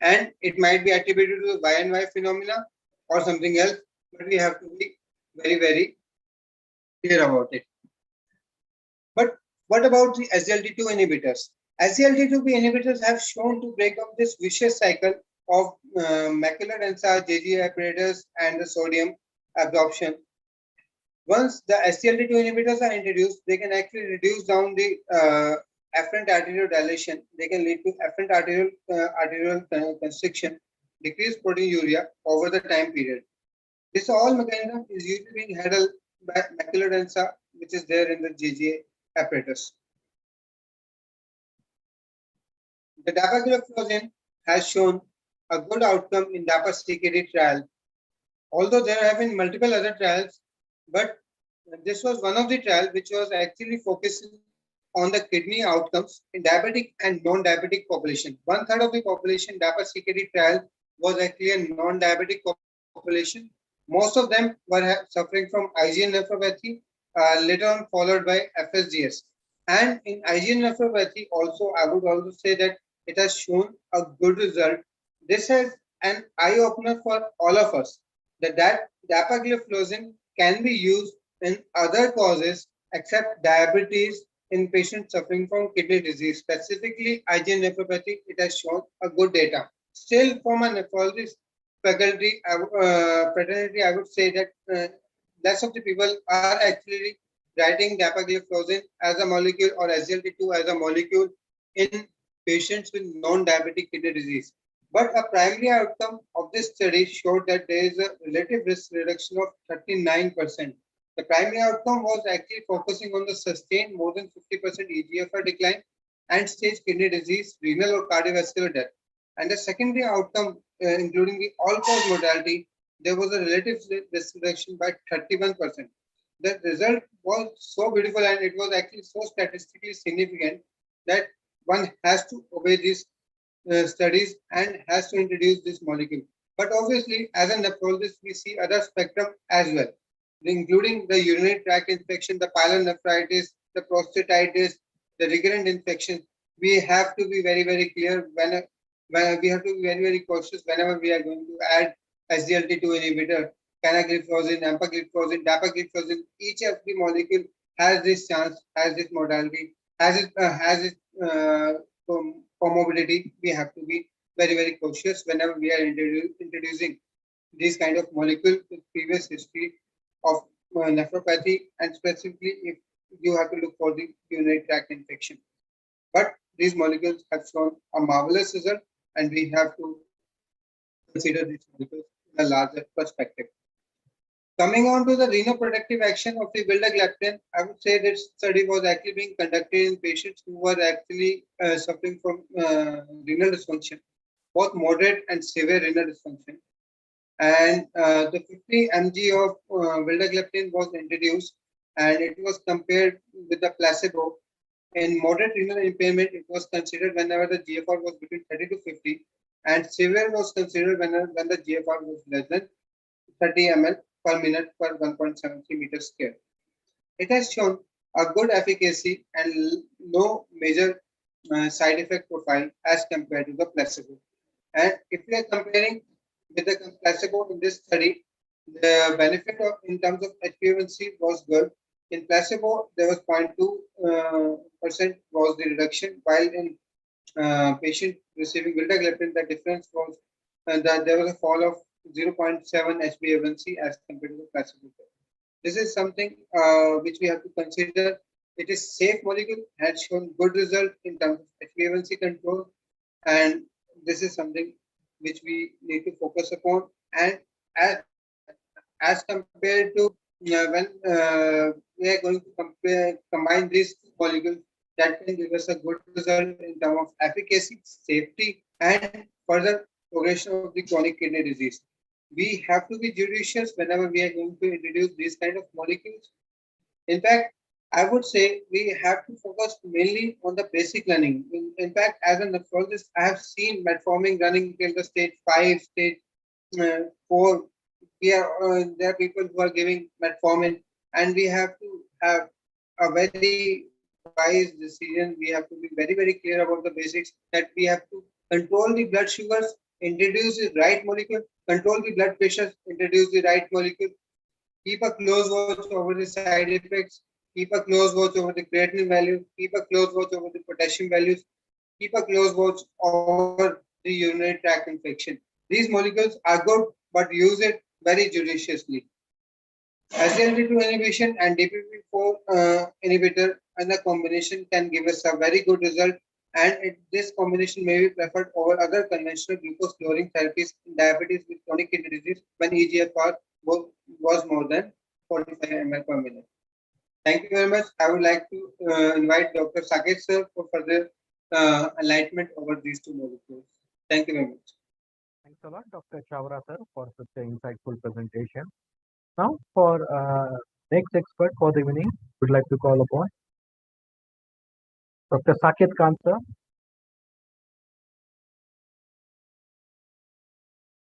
And it might be attributed to the Y&Y phenomena or something else, but we have to be very, very clear about it. But what about the SGLT2 inhibitors? SGLT2 inhibitors have shown to break down this vicious cycle of macular densa, JG apparatus, and the sodium absorption. Once the SGLT2 inhibitors are introduced, they can actually reduce down the afferent arterial dilation. They can lead to afferent arterial constriction, decreased proteinuria over the time period. This all mechanism is usually being handled by macular densa, which is there in the JGA apparatus. The dapagliflozin has shown a good outcome in DAPA-CKD trial. Although there have been multiple other trials, but this was one of the trials which was actually focusing on the kidney outcomes in diabetic and non-diabetic population. 1/3 of the population DAPA-CKD trial was actually a non-diabetic population. Most of them were suffering from IgA nephropathy, later on followed by FSGS. And in IgA nephropathy also, I would also say that it has shown a good result. This is an eye-opener for all of us, that dapagliflozin can be used in other causes except diabetes in patients suffering from kidney disease. Specifically, IgA nephropathy, it has shown a good data. Still, from a nephrologist fraternity, I would say that less of the people are actually writing dapagliflozin as a molecule or SGLT2 as a molecule in patients with non-diabetic kidney disease. But a primary outcome of this study showed that there is a relative risk reduction of 39%. The primary outcome was actually focusing on the sustained more than 50% EGFR decline and stage kidney disease, renal or cardiovascular death. And the secondary outcome, including the all-cause mortality, there was a relative risk reduction by 31%. The result was so beautiful and it was actually so statistically significant that one has to obey these studies and has to introduce this molecule. But obviously, as a nephrologist, we see other spectrum as well, including the urinary tract infection, the pyelonephritis, the prostatitis, the recurrent infection. We have to be very, very clear when we have to be very, very cautious whenever we are going to add SGLT2 inhibitor, canagliflozin, empagliflozin, dapagliflozin. Each of the molecule has this chance, has this modality, has its comorbidity. We have to be very, very cautious whenever we are introducing this kind of molecule with previous history of nephropathy, and specifically if you have to look for the urinary tract infection. But these molecules have shown a marvelous result, and we have to consider these molecules in a larger perspective. Coming on to the renoprotective action of the vildagliptin, I would say this study was actually being conducted in patients who were actually suffering from renal dysfunction, both moderate and severe renal dysfunction. And the 50 mg of vildagliptin was introduced, and it was compared with the placebo. In moderate renal impairment, it was considered whenever the GFR was between 30 to 50, and severe was considered when the GFR was less than 30 ml per minute per 1.73 meters square. It has shown a good efficacy and no major side effect profile as compared to the placebo. And if we are comparing with the placebo in this study, the benefit in terms of HbA1c was good. In placebo, there was 0.2% was the reduction, while in patient receiving vildagliptin, the difference was that there was a fall of 0.7 HbA1c as compared to the placebo. This is something which we have to consider. It is safe molecule, has shown good result in terms of HbA1c control, and this is something which we need to focus upon. And as compared to when we are going to combine these molecules, that can give us a good result in terms of efficacy, safety, and further progression of the chronic kidney disease. We have to be judicious whenever we are going to introduce these kind of molecules. In fact, I would say we have to focus mainly on the basic learning. In fact, as a nephrologist, I have seen metformin running till the stage 5, stage 4. There are people who are giving metformin, and we have to have a very wise decision. We have to be very, very clear about the basics, that we have to control the blood sugars, introduce the right molecule, control the blood pressure, introduce the right molecule, keep a close watch over the side effects, keep a close watch over the creatinine value, keep a close watch over the potassium values, keep a close watch over the urinary tract infection. These molecules are good, but use it very judiciously. SGLT2 inhibition and DPP4 inhibitor and the combination can give us a very good result, and this combination may be preferred over other conventional glucose lowering therapies in diabetes with chronic kidney disease when EGFR was more than 45 ml per minute. Thank you very much. I would like to invite Dr. Saket sir for further enlightenment over these two molecules. Thank you very much. Thanks a lot, Dr. Chavra sir, for such an insightful presentation. Now, for next expert for the evening, would like to call upon Dr. Saket Kant sir.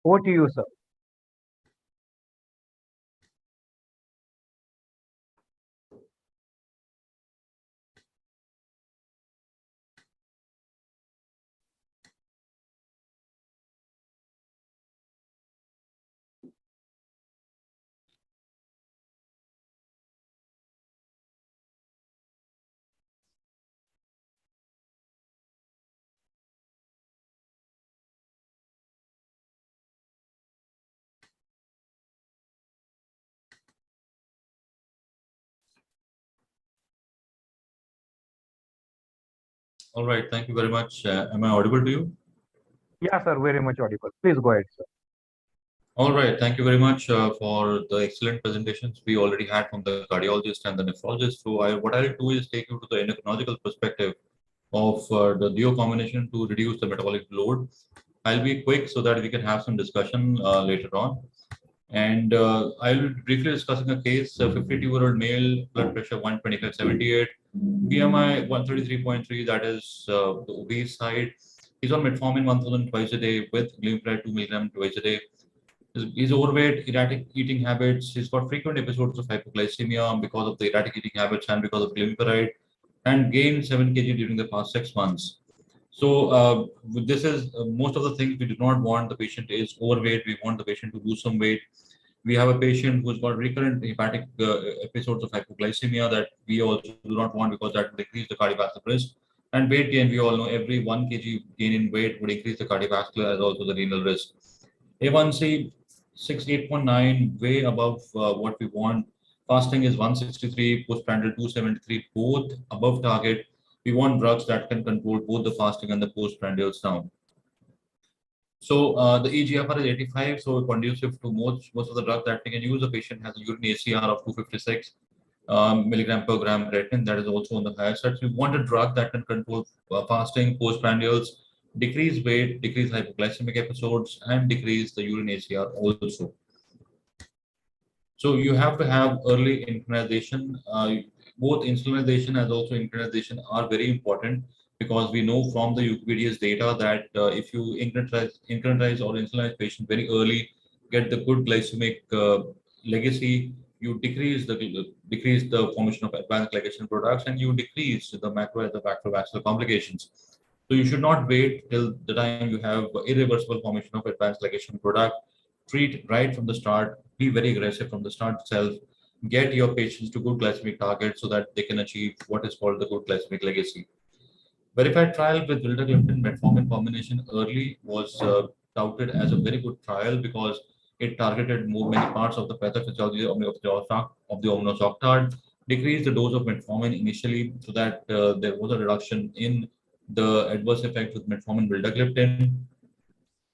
Over to you, sir. All right, thank you very much. Am I audible to you? Yeah, sir, very much audible. Please go ahead, sir. All right, thank you very much for the excellent presentations we already had from the cardiologist and the nephrologist. So what I'll do is take you to the endocrinological perspective of the DO combination to reduce the metabolic load. I'll be quick so that we can have some discussion later on. And I'll be briefly discussing a case, a 52-year-old male, blood pressure 125/78, BMI 133.3, that is the obese side. He's on metformin 1000 twice a day with glimepiride 2 milligram twice a day. He's overweight, erratic eating habits. He's got frequent episodes of hypoglycemia because of the erratic eating habits and because of glimepiride, and gained 7 kg during the past 6 months. So this is most of the things we do not want. The patient is overweight. We want the patient to lose some weight. We have a patient who's got recurrent hepatic episodes of hypoglycemia that we also do not want because that would increase the cardiovascular risk. And weight gain, we all know every 1 kg gain in weight would increase the cardiovascular as also the renal risk. A1C 8.9, way above what we want. Fasting is 163, postprandial 273, both above target. We want drugs that can control both the fasting and the postprandials down. So the eGFR is 85, so conducive to most of the drugs that we can use. The patient has a urine ACR of 256 milligram per gram creatinine. That is also on the higher side. So we want a drug that can control fasting, postprandials, decrease weight, decrease hypoglycemic episodes, and decrease the urine ACR also. So you have to have early internalization. Both insulinization as also internalization are very important because we know from the UPDS data that if you internalize or insulinize patient very early, get the good glycemic legacy, you decrease the formation of advanced glycation products and you decrease the macro and the macrovascular complications. So you should not wait till the time you have irreversible formation of advanced glycation product. Treat right from the start. Be very aggressive from the start itself. Get your patients to good glycemic targets so that they can achieve what is called the good glycemic legacy. Verified trial with vildagliptin metformin combination early was touted as a very good trial because it targeted many parts of the pathophysiology of the ominous octard, decreased the dose of metformin initially so that there was a reduction in the adverse effect with metformin vildagliptin.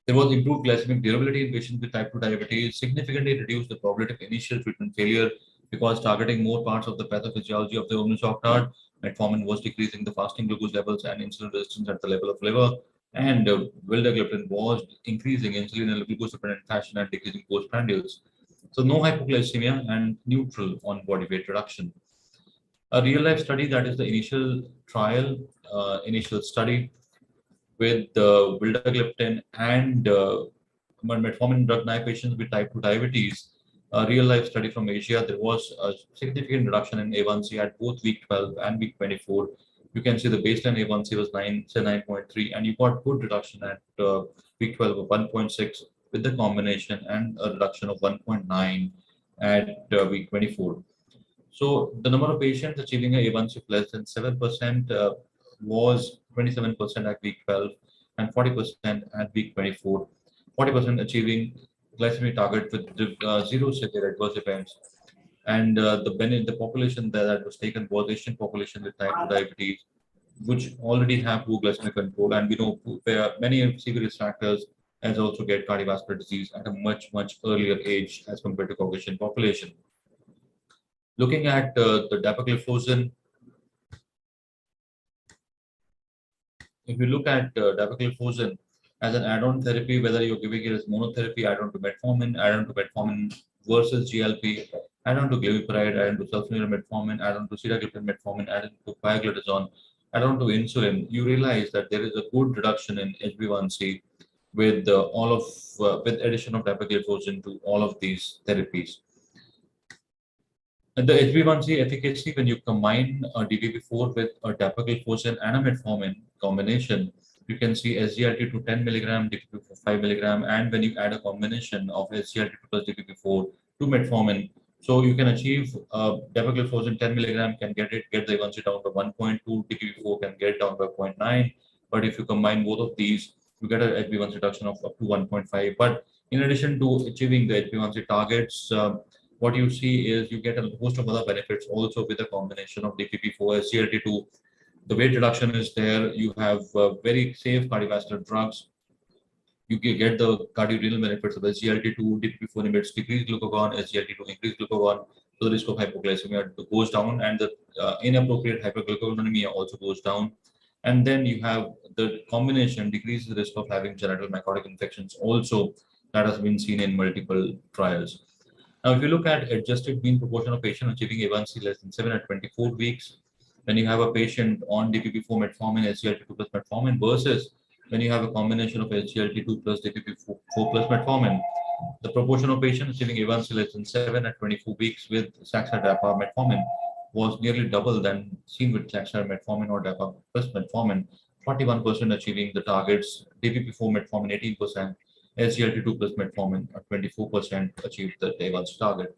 There was improved glycemic durability in patients with type 2 diabetes, significantly reduced the probability of initial treatment failure because targeting more parts of the pathophysiology of the ominous octard. Metformin was decreasing the fasting glucose levels and insulin resistance at the level of liver, and vildagliptin was increasing insulin and glucose dependent fashion and decreasing postprandials. So no hypoglycemia and neutral on body weight reduction. A real life study, that is the initial trial, initial study with vildagliptin and metformin drug naive patients with type 2 diabetes. A real life study from Asia, there was a significant reduction in A1C at both week 12 and week 24. You can see the baseline A1C was 9.3, and you got good reduction at week 12 of 1.6 with the combination and a reduction of 1.9 at week 24. So the number of patients achieving a A1C of less than 7% was 27% at week 12 and 40% at week 24. 40% achieving glycemic target with zero severe adverse events. And the population that was taken was Asian population with type 2 diabetes, which already have poor glycemic control. And we know there are many severe risk factors as also get cardiovascular disease at a much earlier age as compared to Caucasian population. Looking at the dapagliflozin, if you look at dapagliflozin as an add-on therapy, whether you're giving it as monotherapy, add-on to metformin versus GLP, add-on to glimepiride, add-on to sulfonylurea metformin, add-on to sitagliptin metformin, add-on to pioglitazone, add-on to insulin, you realize that there is a good reduction in HbA1c with with addition of dapagliflozin to all of these therapies. And the HbA1c efficacy when you combine a DPP-4 with a dapagliflozin and a metformin combination, you can see SGLT to 10 milligram, DPP-4 5 milligram, and when you add a combination of SGLT plus DPP-4 to metformin, so you can achieve dapagliflozin 10 milligram can get the A1C down to 1.2, DPP-4 can get it down by 0.9, but if you combine both of these, you get a HbA1c reduction of up to 1.5. But in addition to achieving the HbA1c targets, what you see is you get a host of other benefits also with a combination of DPP-4, SGLT2, The weight reduction is there. You have very safe cardiovascular drugs. You can get the cardiorenal benefits of SGLT2, DPP4 inhibits decrease glucagon, SGLT2 increase glucagon, so the risk of hypoglycemia goes down, and the inappropriate hyperglyceminemia also goes down. And then you have the combination decreases the risk of having genital myocardial infections also, that has been seen in multiple trials. Now, if you look at adjusted mean proportion of patients achieving A1C less than 7 at 24 weeks, when you have a patient on DPP4 metformin, SGLT2 plus metformin versus when you have a combination of SGLT2 plus DPP4 plus metformin, the proportion of patients achieving A1C less than 7 at 24 weeks with saxa-dapa metformin was nearly double than seen with saxa metformin or dapa plus metformin, 41% achieving the targets, DPP4 metformin 18%, SGLT2 plus metformin at 24% achieved the A1C target.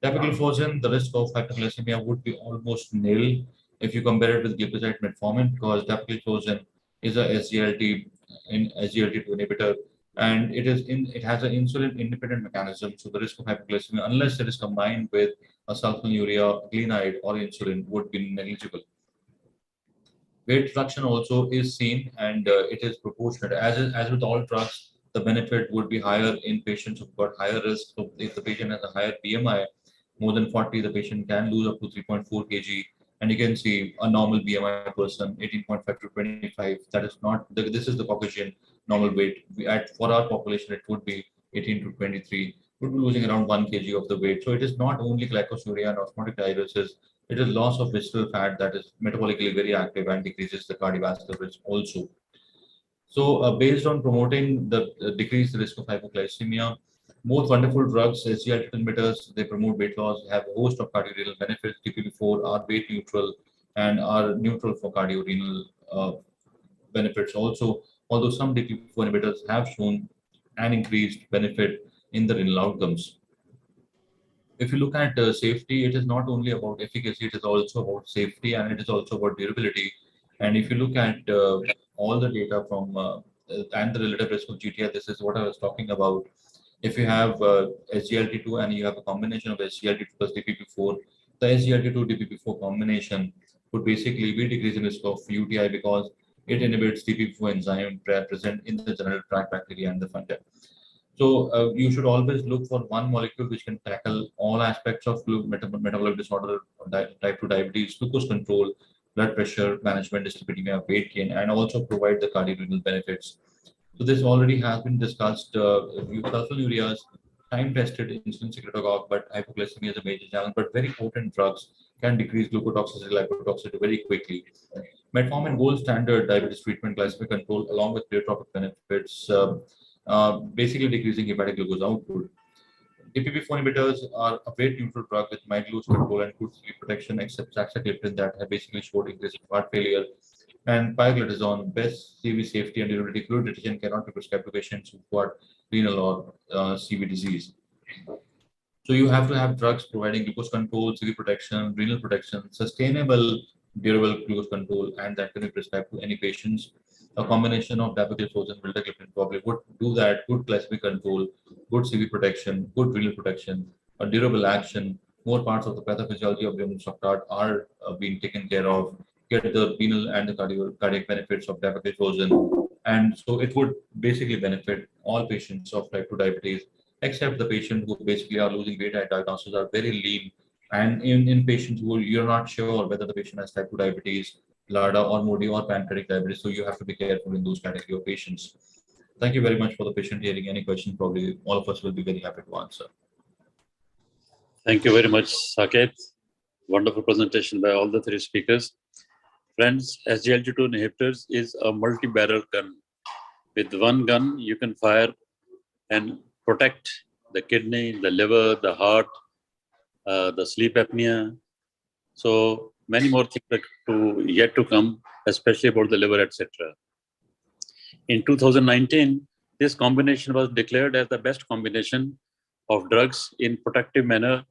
Dapagliflozin, the risk of hyperglycemia would be almost nil if you compare it with glipizide metformin, because dapagliflozin is a SGLT2 inhibitor, and it has an insulin independent mechanism. So the risk of hyperglycemia, unless it is combined with a sulfonylurea, glenide, or insulin, would be negligible. Weight reduction also is seen, and it is proportionate. As with all drugs, the benefit would be higher in patients who've got higher risk. So if the patient has a higher BMI, more than 40, the patient can lose up to 3.4 kg. And you can see a normal BMI person, 18.5 to 25. That is not, this is the Caucasian normal weight. For our population, it would be 18 to 23. Would be losing around 1 kg of the weight. So it is not only glycosuria and osmotic diuresis, it is loss of visceral fat that is metabolically very active and decreases the cardiovascular risk also. So based on promoting the decreased risk of hypoglycemia, most wonderful drugs, SGLT2 inhibitors, they promote weight loss, have a host of cardiorenal benefits. DPP4 are weight neutral and are neutral for cardiorenal benefits also, although some DPP4 inhibitors have shown an increased benefit in the renal outcomes. If you look at safety, it is not only about efficacy, it is also about safety, and it is also about durability. And if you look at all the data from and the relative risk of GTI, this is what I was talking about. If you have SGLT2 and you have a combination of SGLT2 plus DPP4, the SGLT2 DPP4 combination would basically be decreasing risk of UTI because it inhibits DPP4 enzyme present in the genital tract bacteria and the fungi. So you should always look for one molecule which can tackle all aspects of metabolic disorder, type 2 diabetes, glucose control, blood pressure management, dyslipidemia, weight gain, and also provide the cardiorenal benefits. So this already has been discussed. Sulfonylureas, time-tested insulin secretagogue, but hypoglycemia is a major challenge. But very potent drugs can decrease glucotoxicity, lipotoxicity very quickly. Metformin gold standard diabetes treatment, glycemic control, along with pleiotropic benefits, basically decreasing hepatic glucose output. DPP4 inhibitors are a weight neutral drug with mild glucose control and good sleep protection, except saxagliptin that have basically showed increase in heart failure. And pioglitazone, best CV safety and durability. Fluid retention cannot be prescribed to patients who've got renal or CV disease. So you have to have drugs providing glucose control, CV protection, renal protection, sustainable, durable glucose control, and that can be prescribed to any patients. A combination of dapagliflozin and vildagliptin probably would do that. Good glycemic control, good CV protection, good renal protection, a durable action. More parts of the pathophysiology of the structure are being taken care of. Get the renal and the cardiac benefits of dapagliflozin, and so it would basically benefit all patients of type 2 diabetes, except the patient who basically are losing weight at diagnosis, are very lean, and in patients who you're not sure whether the patient has type 2 diabetes, LADA or MODY or pancreatic diabetes, so you have to be careful in those category of patients. Thank you very much for the patient hearing. Any question, probably all of us will be very happy to answer. Thank you very much, Saket. Wonderful presentation by all the three speakers. Friends, SGLT2 inhibitors is a multi-barrel gun. With one gun, you can fire and protect the kidney, the liver, the heart, the sleep apnea. So many more things yet to come, especially about the liver, etc. In 2019, this combination was declared as the best combination of drugs in protective manner,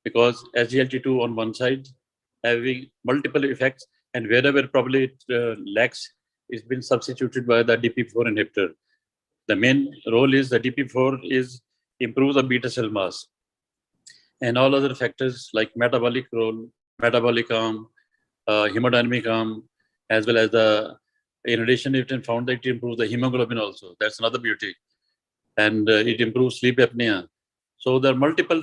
because SGLT2 on one side having multiple effects, and wherever probably it lacks, it's been substituted by the DPP4 inhibitor. The main role is the DPP4 improves the beta cell mass, and all other factors like metabolic role, metabolic arm, hemodynamic arm, as well as in addition, it been found that it improves the hemoglobin also. That's another beauty. And it improves sleep apnea. So there are multiple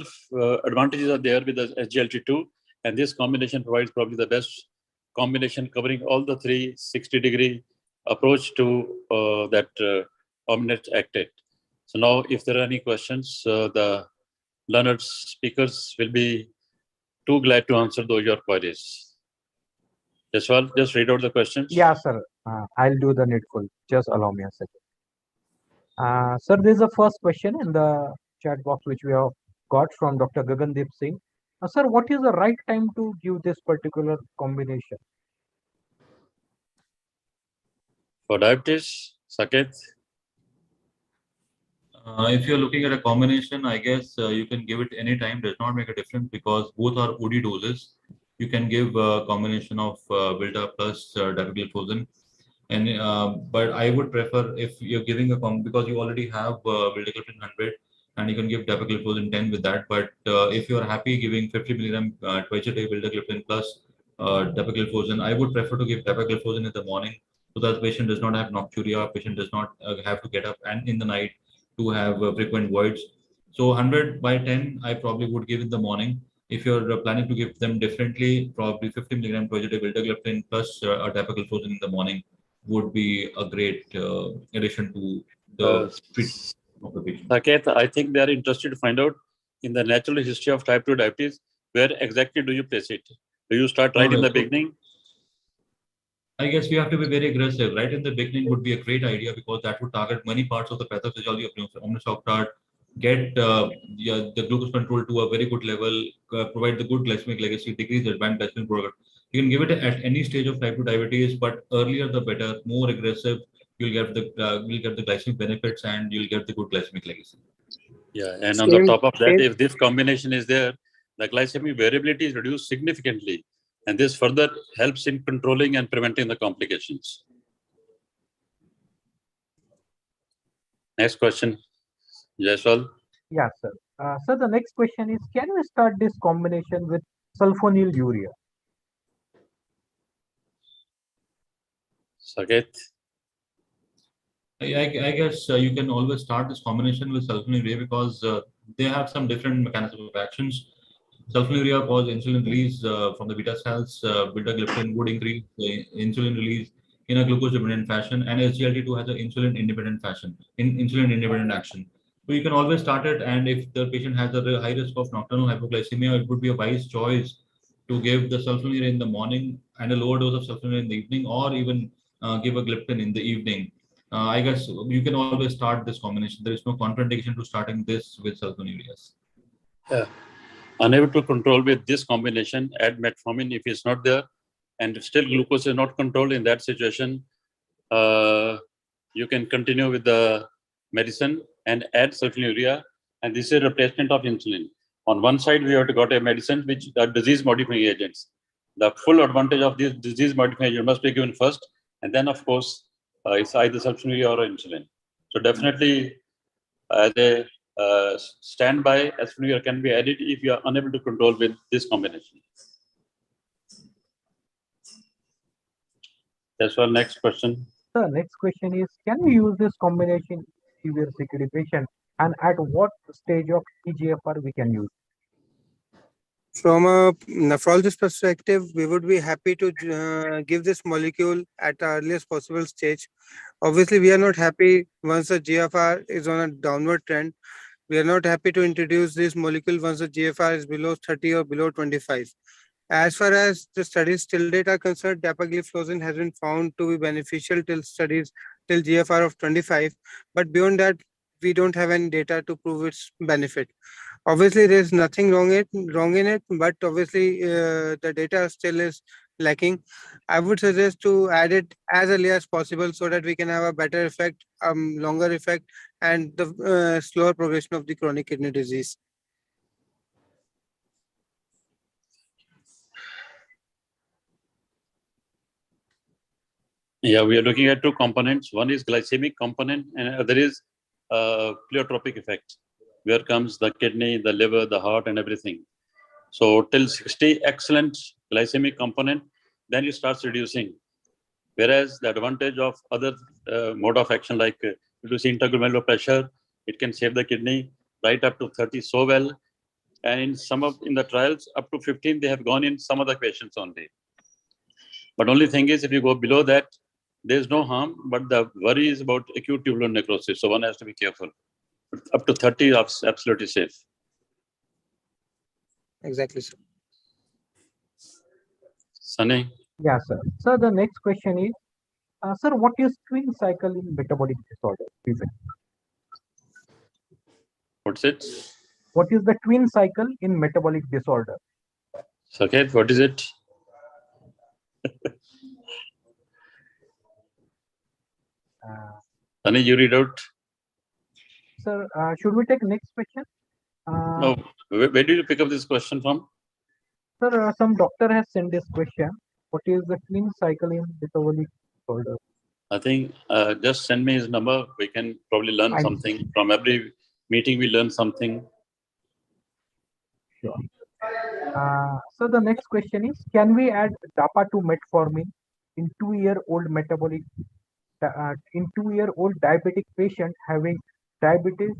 advantages are there with the SGLT2, and this combination provides probably the best combination covering all the 360-degree approach to that Omnet Actate. So now, if there are any questions, the learned speakers will be too glad to answer those your queries. Jaswal, just read out the questions. Yeah, sir. I'll do the needful. Just allow me a second. Sir, there's a first question in the chat box which we have got from Dr. Gagandeep Singh. Sir, what is the right time to give this particular combination? For diabetes, Saket? If you're looking at a combination, I guess you can give it any time. Does not make a difference because both are OD doses. You can give a combination of Vilta plus dapagliflozin. And but I would prefer if you're giving a because you already have vildagliptin 100 and you can give dapagliflozin 10 with that. But if you're happy giving 50 milligram twice a day vildagliptin plus dapagliflozin, I would prefer to give dapagliflozin in the morning so that the patient does not have nocturia, patient does not have to get up and in the night to have frequent voids. So 100 by 10, I probably would give in the morning. If you're planning to give them differently, probably 50 milligram twice a day vildagliptin plus dapagliflozin in the morning would be a great addition to the treatment of the patient. Saket, I think they are interested to find out in the natural history of type 2 diabetes, where exactly do you place it? Do you start right in the beginning? I guess we have to be very aggressive. Right in the beginning would be a great idea because that would target many parts of the pathophysiology of omnisoc get the glucose control to a very good level, provide the good glycemic legacy, decrease the advanced glycemic product. You can give it at any stage of type 2 diabetes, but earlier the better, more aggressive. You'll get the glycemic benefits and you'll get the good glycemic legacy. Yeah, and on the top of that, if this combination is there, the glycemic variability is reduced significantly, and this further helps in controlling and preventing the complications. Next question, Jaiswal. Yes, sir. Sir, the next question is, can we start this combination with sulfonylurea? Saket. I guess you can always start this combination with sulfonylurea because they have some different mechanism of actions. Sulfonylurea causes insulin release from the beta cells. Vildagliptin would increase the insulin release in a glucose-dependent fashion, and SGLT2 has an insulin-independent insulin-independent action. So you can always start it, and if the patient has a high risk of nocturnal hypoglycemia, it would be a wise choice to give the sulfonylurea in the morning and a lower dose of sulfonylurea in the evening, or even give a gliptin in the evening. I guess you can always start this combination. There is no contraindication to starting this with sulfonylureas. Yeah. Unable to control with this combination, add metformin if it's not there, and still glucose is not controlled in that situation, you can continue with the medicine and add sulfonylurea, and this is a replacement of insulin. On one side, we have got a medicine which are disease-modifying agents. The full advantage of this disease-modifying agent must be given first, and then, of course, it's either sulfonylurea or insulin. So definitely, as a standby, sulfonylurea can be added if you are unable to control with this combination. That's our next question. The next question is, can we use this combination in severe CKD patient, and at what stage of eGFR we can use? From a nephrologist perspective, we would be happy to give this molecule at the earliest possible stage. Obviously, we are not happy once the GFR is on a downward trend. We are not happy to introduce this molecule once the GFR is below 30 or below 25. As far as the studies till date are concerned, dapagliflozin has been found to be beneficial till GFR of 25. But beyond that, we don't have any data to prove its benefit. Obviously, there's nothing wrong in it, but obviously the data still is lacking. I would suggest to add it as early as possible so that we can have a better effect, longer effect, and the slower progression of the chronic kidney disease. Yeah, we are looking at two components. One is glycemic component, and other is pleiotropic effect. Where comes the kidney, the liver, the heart, and everything. So till 60, excellent glycemic component, then it starts reducing. Whereas the advantage of other mode of action, like reducing interglomerular pressure, it can save the kidney right up to 30 so well. And in the trials up to 15, they have gone in some of the patients only. But only thing is, if you go below that, there's no harm, but the worry is about acute tubular necrosis. So one has to be careful. Up to 30 is absolutely safe. Exactly, sir. Sunny? Yeah, sir. Sir, the next question is, sir, what is twin cycle in metabolic disorder? Please explain. What's it? What is the twin cycle in metabolic disorder? Saket, what is it? Sunny, you read out. Sir, should we take next question? No, where did you pick up this question from? Sir, some doctor has sent this question. What is the twin cycle in metabolic disorder? I think just send me his number. We can probably learn Fine. something. From every meeting, we learn something. Sure. So the next question is, can we add DAPA to metformin in 2-year-old metabolic, in 2-year-old diabetic patient having diabetes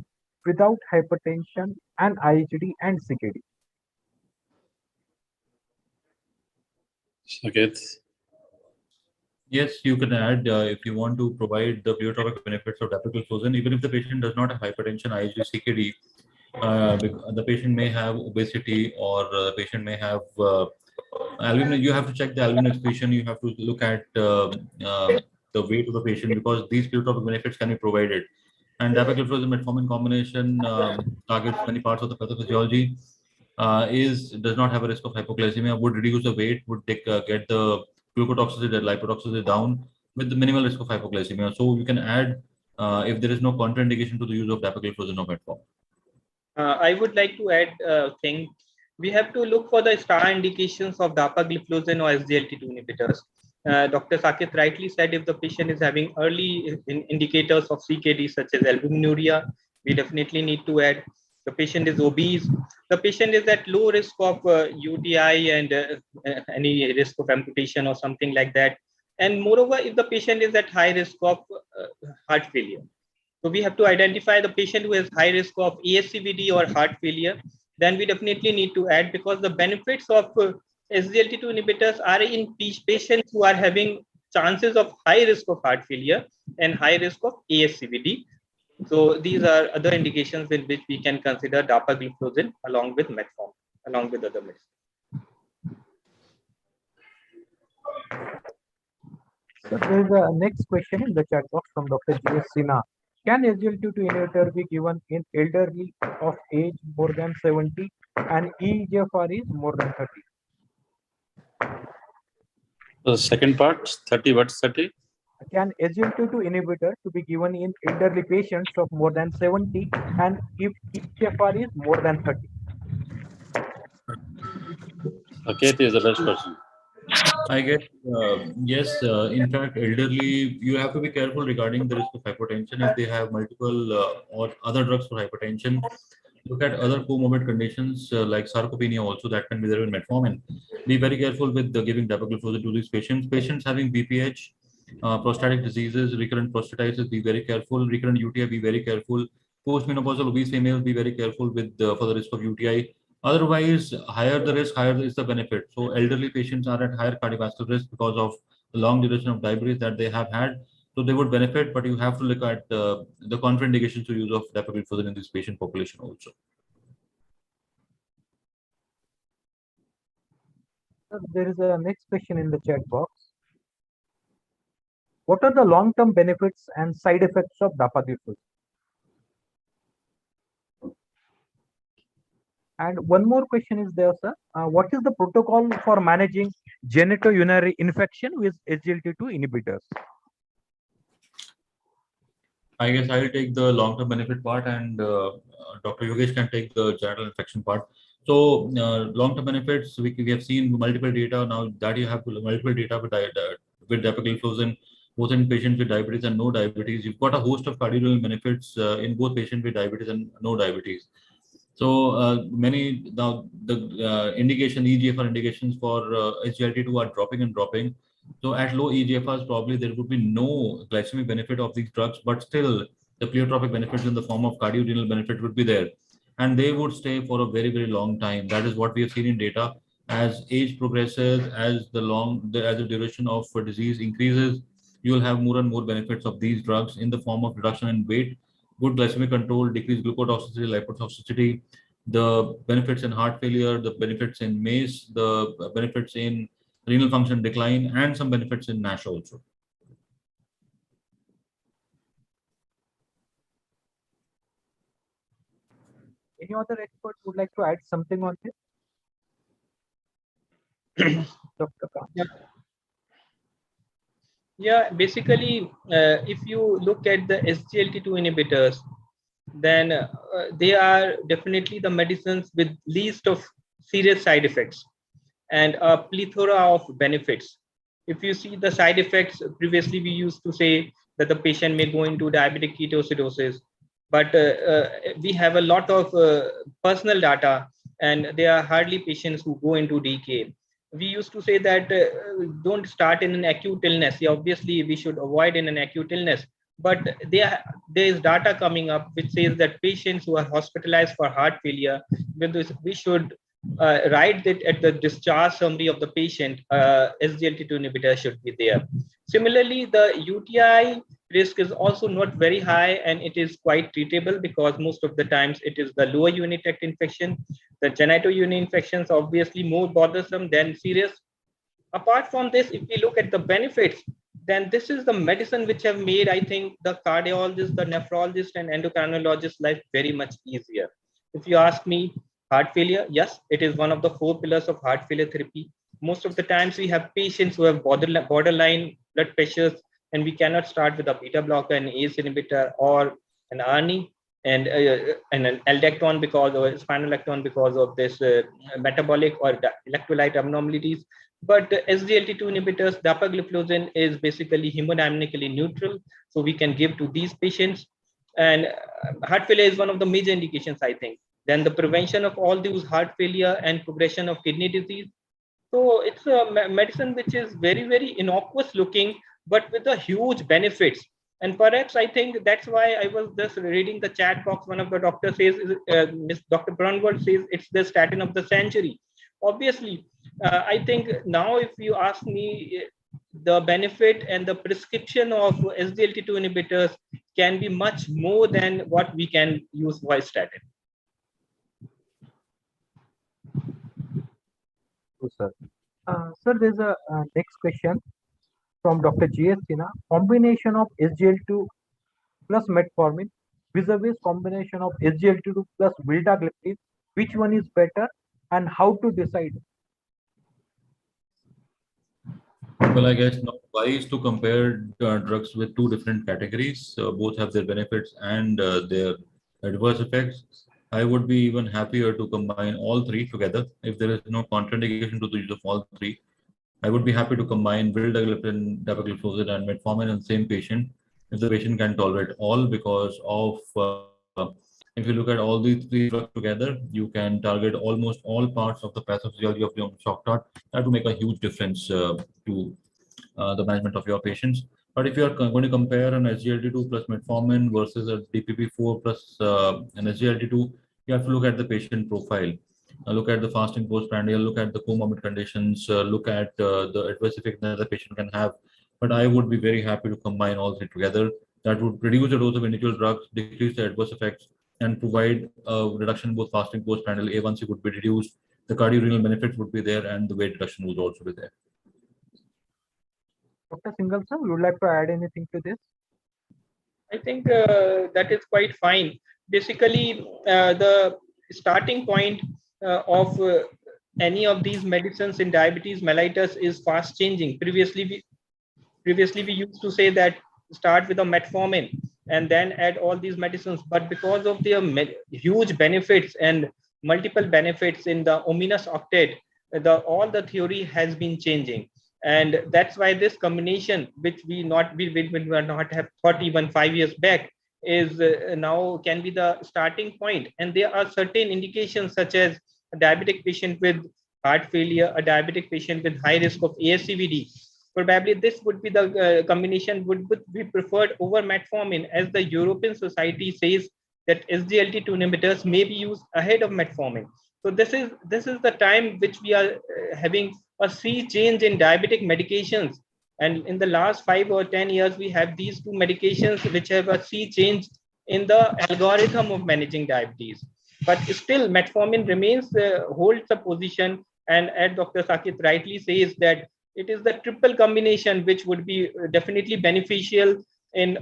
without hypertension and IHD and CKD? Saket. Yes, you can add if you want to provide the pleiotropic benefits of dapagliflozin, even if the patient does not have hypertension, IgD, CKD. The patient may have obesity, or the patient may have albumin. You have to check the albumin excretion. You have to look at the weight of the patient, because these pleiotropic benefits can be provided. And dapagliflozin metformin combination targets many parts of the pathophysiology. Does not have a risk of hypoglycemia, would reduce the weight, would get the glucotoxicity, the lipotoxicity down with the minimal risk of hypoglycemia. So you can add if there is no contraindication to the use of dapagliflozin or metformin. I would like to add a thing. We have to look for the star indications of dapagliflozin or SGLT2 inhibitors. Dr. Saket rightly said, if the patient is having early indicators of CKD, such as albuminuria, we definitely need to add. The patient is obese. The patient is at low risk of UTI and any risk of amputation or something like that. And moreover, if the patient is at high risk of heart failure. So we have to identify the patient who has high risk of ASCVD or heart failure. Then we definitely need to add, because the benefits of SGLT2 inhibitors are in patients who are having chances of high risk of heart failure and high risk of ASCVD. So these are other indications in which we can consider dapagliflozin along with metformin, along with other medicines. So there is a next question in the chat box from Dr. G.S. Sinha. Can SGLT2 inhibitor be given in elderly of age more than 70 and eGFR is more than 30? The second part, 30, what's 30? Can SGLT2 inhibitor to be given in elderly patients of more than 70 and if eGFR is more than 30? Saket is the best person. I guess, yes, in fact, elderly, you have to be careful regarding the risk of hypertension. If they have multiple or other drugs for hypertension, look at other comorbid conditions like sarcopenia also, that can be there in metformin. Be very careful with giving dapagliflozin to these patients. Patients having BPH, prostatic diseases, recurrent prostatitis, be very careful. Recurrent UTI, be very careful. Postmenopausal obese females, be very careful with for the risk of UTI. Otherwise, higher the risk, higher is the benefit. So elderly patients are at higher cardiovascular risk because of the long duration of diabetes that they have had. So they would benefit, but you have to look at the contraindications to use of dapagliflozin in this patient population also. There is a next question in the chat box. What are the long-term benefits and side effects of dapagliflozin? And one more question is there, sir. What is the protocol for managing genitourinary infection with SGLT2 inhibitors? I guess I'll take the long-term benefit part, and Dr. Yogesh can take the genital infection part. So long-term benefits, we have seen multiple data now that you have multiple data with dapagliflozin, both in patients with diabetes and no diabetes. You've got a host of cardiovascular benefits in both patients with diabetes and no diabetes. So many now the indication, EGFR indications for SGLT2 are dropping and dropping. So at low EGFRs, probably there would be no glycemic benefit of these drugs, but still the pleiotropic benefits in the form of cardiorenal benefit would be there. And they would stay for a very, very long time. That is what we have seen in data. As age progresses, as as the duration of disease increases, you will have more and more benefits of these drugs in the form of reduction in weight, good glycemic control, decreased glucotoxicity, lipotoxicity, the benefits in heart failure, the benefits in MACE, the benefits in renal function decline, and some benefits in NASH also. Any other expert would like to add something on this? Dr. Khan. Yeah. Yeah, basically, if you look at the SGLT2 inhibitors, then they are definitely the medicines with least of serious side effects and a plethora of benefits. If you see the side effects, previously we used to say that the patient may go into diabetic ketoacidosis, but we have a lot of personal data, and there are hardly patients who go into DK. We used to say that don't start in an acute illness. Yeah, obviously, we should avoid in an acute illness, but there is data coming up which says that patients who are hospitalized for heart failure, we should write that at the discharge summary of the patient, SGLT2 inhibitor should be there. Similarly, the UTI risk is also not very high, and it is quite treatable because most of the times it is the lower urinary tract infection. The genitourinary infections obviously more bothersome than serious. Apart from this, if we look at the benefits, then this is the medicine which have made, I think, the cardiologist, the nephrologist, and endocrinologist life very much easier. If you ask me, heart failure, yes, it is one of the 4 pillars of heart failure therapy. Most of the times we have patients who have borderline blood pressures, and we cannot start with a beta blocker, an ACE inhibitor, or an ARNI, and an aldactone because, or spironolactone because of this metabolic or electrolyte abnormalities. But SGLT2 inhibitors, dapagliflozin is basically hemodynamically neutral, so we can give to these patients. And heart failure is one of the major indications, I think. Then the prevention of all these heart failure and progression of kidney disease. So it's a medicine which is very, very innocuous looking, but with a huge benefits. And perhaps I think that's why I was just reading the chat box. One of the doctors says, Miss Dr. Brunwald says it's the statin of the century. Obviously, I think now if you ask me, the benefit and the prescription of SGLT2 inhibitors can be much more than what we can use for statin. Sir. Sir, there's a next question from Dr. G.S. Sinha. Combination of SGL2 plus metformin vis-a-vis combination of SGLT2 plus vildagliptin, which one is better and how to decide? Well, I guess not wise to compare drugs with two different categories. Both have their benefits and their adverse effects. I would be even happier to combine all three together. If there is no contraindication to the use of all three, I would be happy to combine vildagliptin, dapagliflozin, and metformin in the same patient if the patient can tolerate all, because of if you look at all these three drugs together, you can target almost all parts of the pathophysiology of your shock tart. That would make a huge difference to the management of your patients. But if you are going to compare an SGLT2 plus metformin versus a DPP4 plus an SGLT2, you have to look at the patient profile. Look at the fasting postprandial, look at the comorbid conditions, look at the adverse effects that the patient can have. But I would be very happy to combine all three together. That would reduce the dose of individual drugs, decrease the adverse effects, and provide a reduction in both fasting postprandial. A1C would be reduced, the cardiorenal benefits would be there, and the weight reduction would also be there. Dr. Singhal, sir, would you like to add anything to this? I think that is quite fine. Basically, the starting point of any of these medicines in diabetes mellitus is fast changing. Previously we used to say that start with a metformin and then add all these medicines. But because of their huge benefits and multiple benefits in the ominous octet, all the theory has been changing. And that's why this combination, which we not have thought even 5 years back, is now can be the starting point. And there are certain indications such as a diabetic patient with heart failure, a diabetic patient with high risk of ASCVD, probably this would be the combination would be preferred over metformin, as the European Society says that SGLT2 inhibitors may be used ahead of metformin. So this is the time which we are having a sea change in diabetic medications. And in the last 5 or 10 years, we have these two medications which have a sea change in the algorithm of managing diabetes. But still, metformin remains holds a position. And as Dr. Sakit rightly says that it is the triple combination which would be definitely beneficial in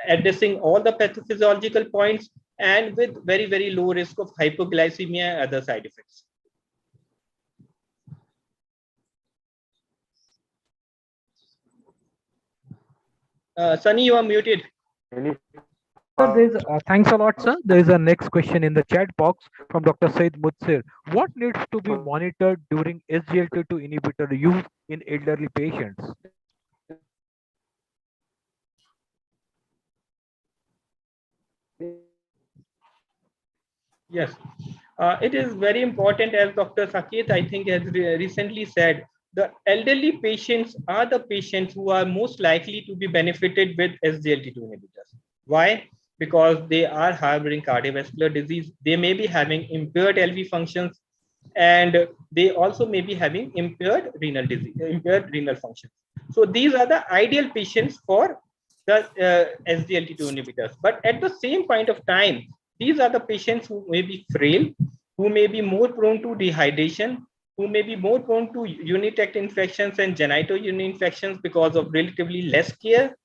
addressing all the pathophysiological points and with very, very low risk of hypoglycemia and other side effects. Sunny, you are muted. Sir, thanks a lot, sir. There is a next question in the chat box from Dr. Said Mutsir. What needs to be monitored during SGLT2 inhibitor use in elderly patients? Yes, it is very important, as Dr. Saket, I think, has recently said. The elderly patients are the patients who are most likely to be benefited with SGLT2 inhibitors. Why? Because they are harboring cardiovascular disease. They may be having impaired LV functions, and they also may be having impaired renal disease, impaired renal function. So these are the ideal patients for the SGLT2 inhibitors. But at the same point of time, these are the patients who may be frail, who may be more prone to dehydration, who may be more prone to urinary tract infections and genitourinary infections because of relatively less care,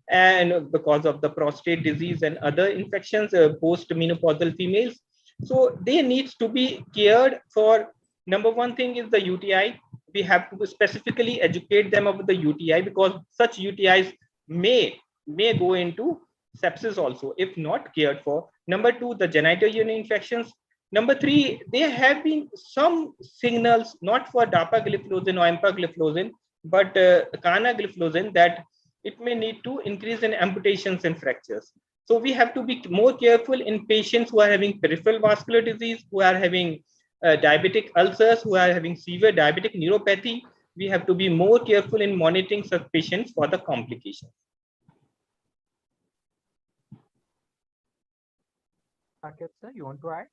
and because of the prostate disease and other infections post-menopausal females. So they need to be cared for. Number one thing is the UTI. We have to specifically educate them about the UTI, because such UTIs may go into sepsis also if not cared for. Number two, the genitourinary infections. Number three, there have been some signals, not for dapagliflozin or empagliflozin, but canagliflozin, that it may need to increase in amputations and fractures. So we have to be more careful in patients who are having peripheral vascular disease, who are having diabetic ulcers, who are having severe diabetic neuropathy. We have to be more careful in monitoring such patients for the complications. Saket, sir, you want to add?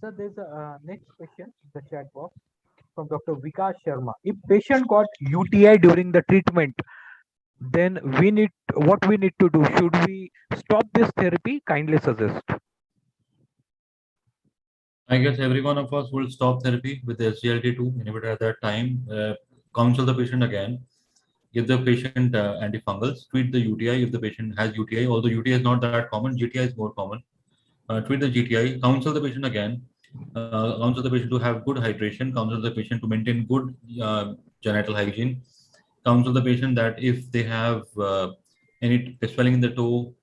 Sir, there's a next question in the chat box from Dr. Vikas Sharma. If patient got UTI during the treatment, then what we need to do? Should we stop this therapy? Kindly suggest. I guess every one of us will stop therapy with the SGLT2 inhibitor at that time, counsel the patient again, give the patient antifungals, treat the UTI if the patient has UTI, although UTI is not that common, GTI is more common. Treat the GTI, counsel the patient again, counsel the patient to have good hydration, counsel the patient to maintain good genital hygiene, counsel the patient that if they have any swelling in the toe,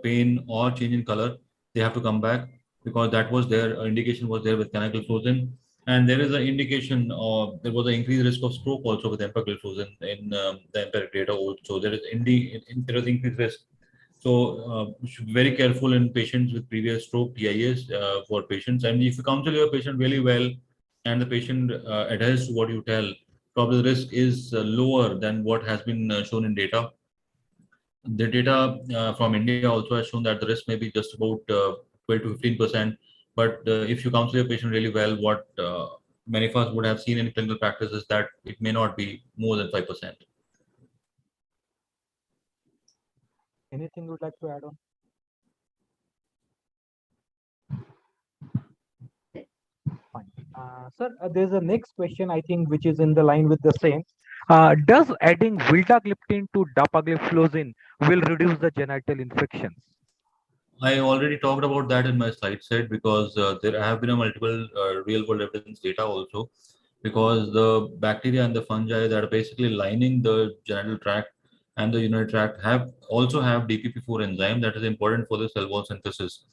pain or change in color, they have to come back, because that was their indication was there with canagliflozin. And there is an indication of there was an increased risk of stroke also with empagliflozin in the empiric data also. There is there is increased risk. So should be very careful in patients with previous stroke, TIAs for patients. And if you counsel your patient really well and the patient adheres to what you tell, probably the risk is lower than what has been shown in data. The data from India also has shown that the risk may be just about 12 to 15%. But if you counsel your patient really well, what many of us would have seen in clinical practice is that it may not be more than 5%. Anything you would like to add on? Fine. Sir, there's a next question, I think, which is in the line with the same. Does adding vildagliptin to dapagliflozin will reduce the genital infections? I already talked about that in my slide set, because there have been a multiple real world evidence data also, because the bacteria and the fungi that are basically lining the genital tract and the urinary tract also have DPP4 enzyme that is important for the cell wall synthesis.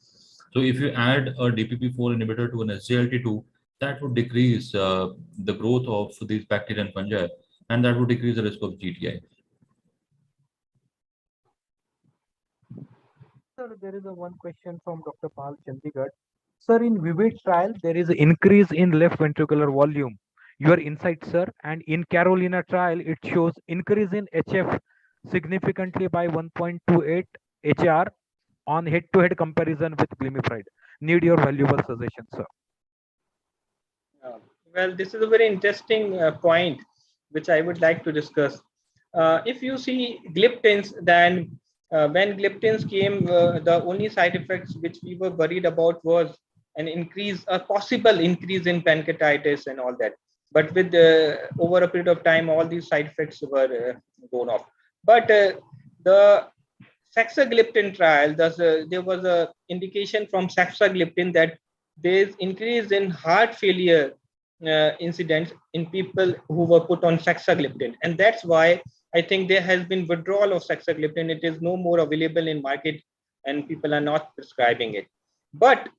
So if you add a DPP4 inhibitor to an SGLT2, that would decrease the growth of these bacteria and fungi, and that would decrease the risk of GTI. Sir, there is one question from Dr. Pal Chandigarh. Sir, in Vivid trial, there is an increase in left ventricular volume. Your insight, sir. And in Carolina trial, it shows increase in HF significantly by 1.28 HR on head-to-head comparison with glimepiride. Need your valuable suggestion, sir. Well, this is a very interesting point which I would like to discuss. If you see gliptins, then when gliptins came, the only side effects which we were worried about was an increase, a possible increase in pancreatitis and all that. But with over a period of time, all these side effects were gone off. But the saxagliptin trial, there was a indication from saxagliptin that there is increase in heart failure incidents in people who were put on saxagliptin, and that's why I think there has been withdrawal of saxagliptin. It is no more available in market, and people are not prescribing it. But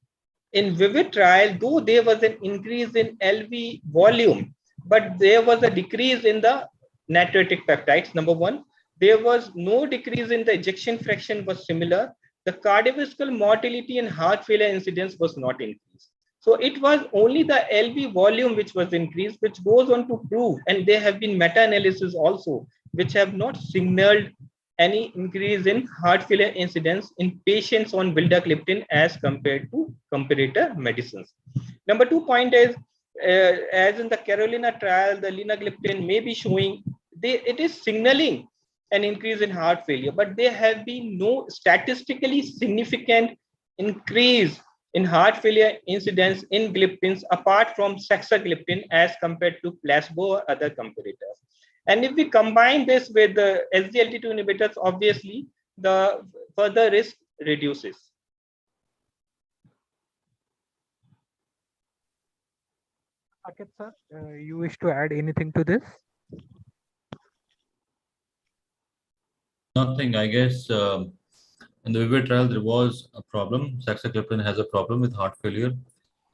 in Vivid trial, though there was an increase in LV volume, but there was a decrease in the natriuretic peptides. Number one, there was no decrease in the ejection fraction was similar. The cardiovascular mortality and heart failure incidence was not increased. So it was only the LV volume which was increased, which goes on to prove, and there have been meta-analysis also, which have not signaled any increase in heart failure incidence in patients on vildagliptin as compared to comparator medicines. Number two point is, as in the Carolina trial, the linagliptin may be showing, it is signaling an increase in heart failure, but there have been no statistically significant increase in heart failure incidence in gliptins apart from saxagliptin as compared to placebo or other comparators. And if we combine this with the SGLT2 inhibitors, obviously the further risk reduces. Saket, sir, you wish to add anything to this? Nothing, I guess. In the Vivid trial, there was a problem. Saxagliptin has a problem with heart failure.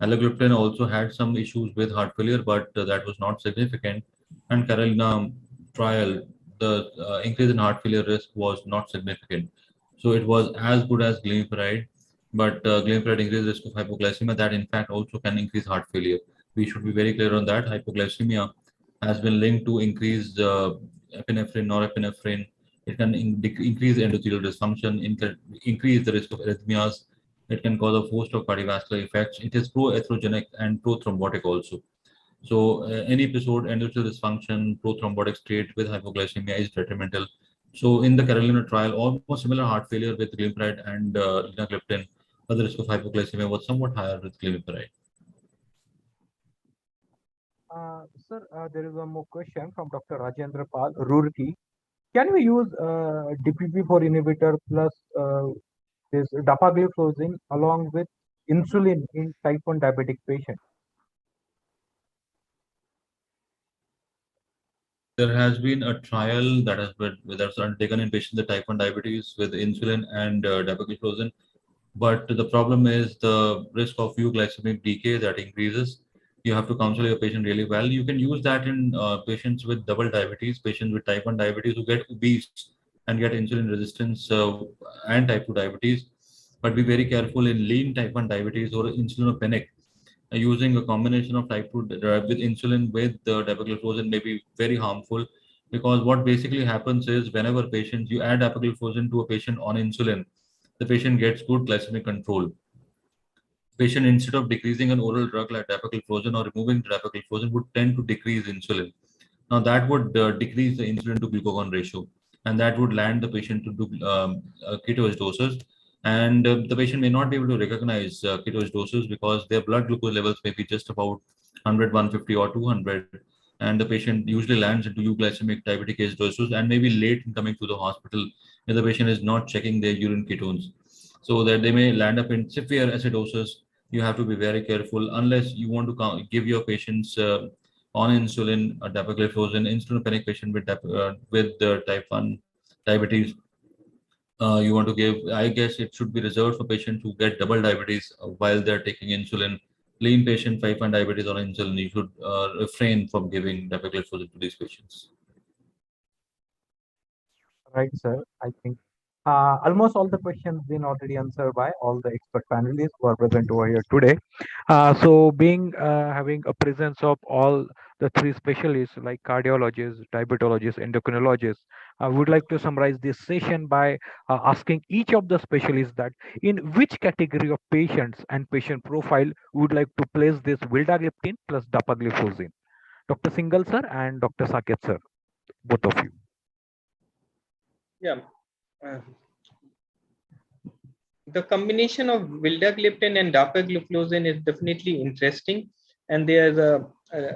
Alogliptin also had some issues with heart failure, but that was not significant. And Carolina trial, the increase in heart failure risk was not significant. So it was as good as glimepiride, but glimepiride increases risk of hypoglycemia. That in fact also can increase heart failure. We should be very clear on that. Hypoglycemia has been linked to increased epinephrine, norepinephrine. It can increase endothelial dysfunction, increase the risk of arrhythmias. It can cause a host of cardiovascular effects. It is pro-atherogenic and pro-thrombotic also. So any episode, endothelial dysfunction, pro-thrombotic state with hypoglycemia is detrimental. So in the Carolina trial, almost similar heart failure with glimepiride and linagliptin, but the risk of hypoglycemia was somewhat higher with glimepiride. Sir, there is one more question from Dr. Rajendra Pal, Roorkee. Can we use DPP4 inhibitor plus this dapagliflozin along with insulin in type 1 diabetic patient? There has been a trial that has been undertaken in patients with type 1 diabetes with insulin and dapagliflozin. But the problem is the risk of euglycemic decay that increases. You have to counsel your patient really well. You can use that in patients with double diabetes, patients with type 1 diabetes who get obese and get insulin resistance and type 2 diabetes. But be very careful in lean type 1 diabetes or insulinopenic. Using a combination of type 2 with insulin with dapagliflozin may be very harmful, because what basically happens is whenever patients, you add dapagliflozin to a patient on insulin, the patient gets good glycemic control. Patient, instead of decreasing an oral drug like dapagliflozin or removing dapagliflozin, would tend to decrease insulin. Now that would decrease the insulin to glucagon ratio, and that would land the patient to do ketoacidosis. And the patient may not be able to recognize ketoacidosis because their blood glucose levels may be just about 100, 150, or 200, and the patient usually lands into euglycemic diabetic acidosis and may be late in coming to the hospital if the patient is not checking their urine ketones, so that they may land up in severe acidosis. You have to be very careful unless you want to give your patients on insulin, dapagliflozin, insulinopenic patient with type 1 diabetes. You want to give, I guess it should be reserved for patients who get double diabetes while they're taking insulin. Lean patient, type 1 diabetes on insulin, you should refrain from giving dapagliflozin to these patients. Right, sir. I think Almost all the questions been already answered by all the expert panelists who are present over here today. So being having a presence of all the three specialists like cardiologists, diabetologists, endocrinologists, I would like to summarize this session by asking each of the specialists that in which category of patients and patient profile would like to place this vildagliptin plus dapagliflozin. Dr. Singhal sir and Dr. Saket sir, both of you. Yeah. Uh, the combination of vildagliptin and dapagliflozin is definitely interesting, and there's a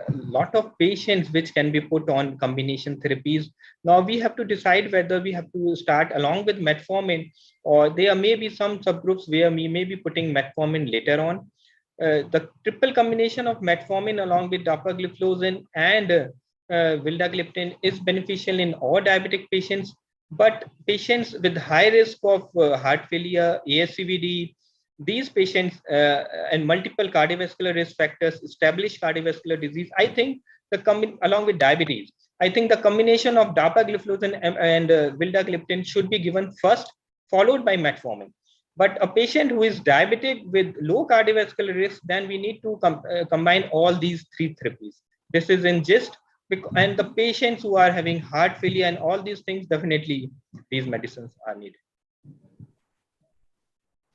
lot of patients which can be put on combination therapies. Now we have to decide whether we have to start along with metformin, or there may be some subgroups where we may be putting metformin later on. The triple combination of metformin along with dapagliflozin and vildagliptin is beneficial in all diabetic patients, but patients with high risk of heart failure, ASCVD, these patients and multiple cardiovascular risk factors, established cardiovascular disease, I think along with diabetes, I think the combination of dapagliflozin and vildagliptin should be given first, followed by metformin. But a patient who is diabetic with low cardiovascular risk, then we need to combine all these three therapies. This is in gist. And the patients who are having heart failure and all these things, definitely these medicines are needed.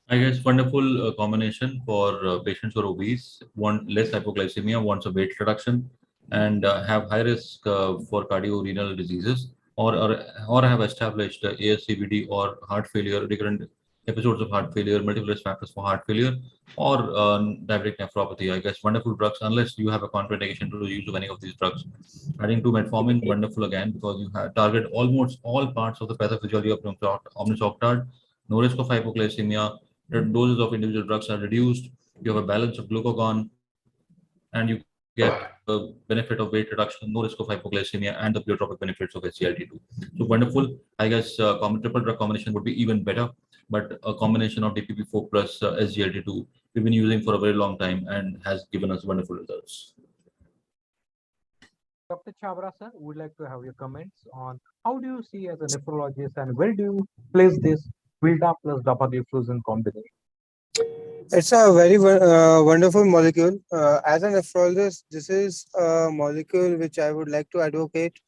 I guess wonderful combination for patients who are obese, want less hypoglycemia, wants a weight reduction, and have high risk for cardio-renal diseases, or have established ASCVD or heart failure, recurrent episodes of heart failure, multiple risk factors for heart failure, or diabetic nephropathy. I guess wonderful drugs, unless you have a contraindication to the use of any of these drugs. Adding to metformin, wonderful again, because you target almost all parts of the pathophysiology of omnisoctard, no risk of hypoglycemia, the doses of individual drugs are reduced, you have a balance of glucagon, and you get the benefit of weight reduction, no risk of hypoglycemia, and the pleiotropic benefits of SGLT2. So wonderful. I guess triple drug combination would be even better, but a combination of DPP4 plus SGLT2 we've been using for a very long time and has given us wonderful results. Dr. Chabra sir, would like to have your comments on how do you see as a nephrologist and where do you place this Vilda plus dapagliflozin combination? It's a very wonderful molecule. As a nephrologist, this is a molecule which I would like to advocate,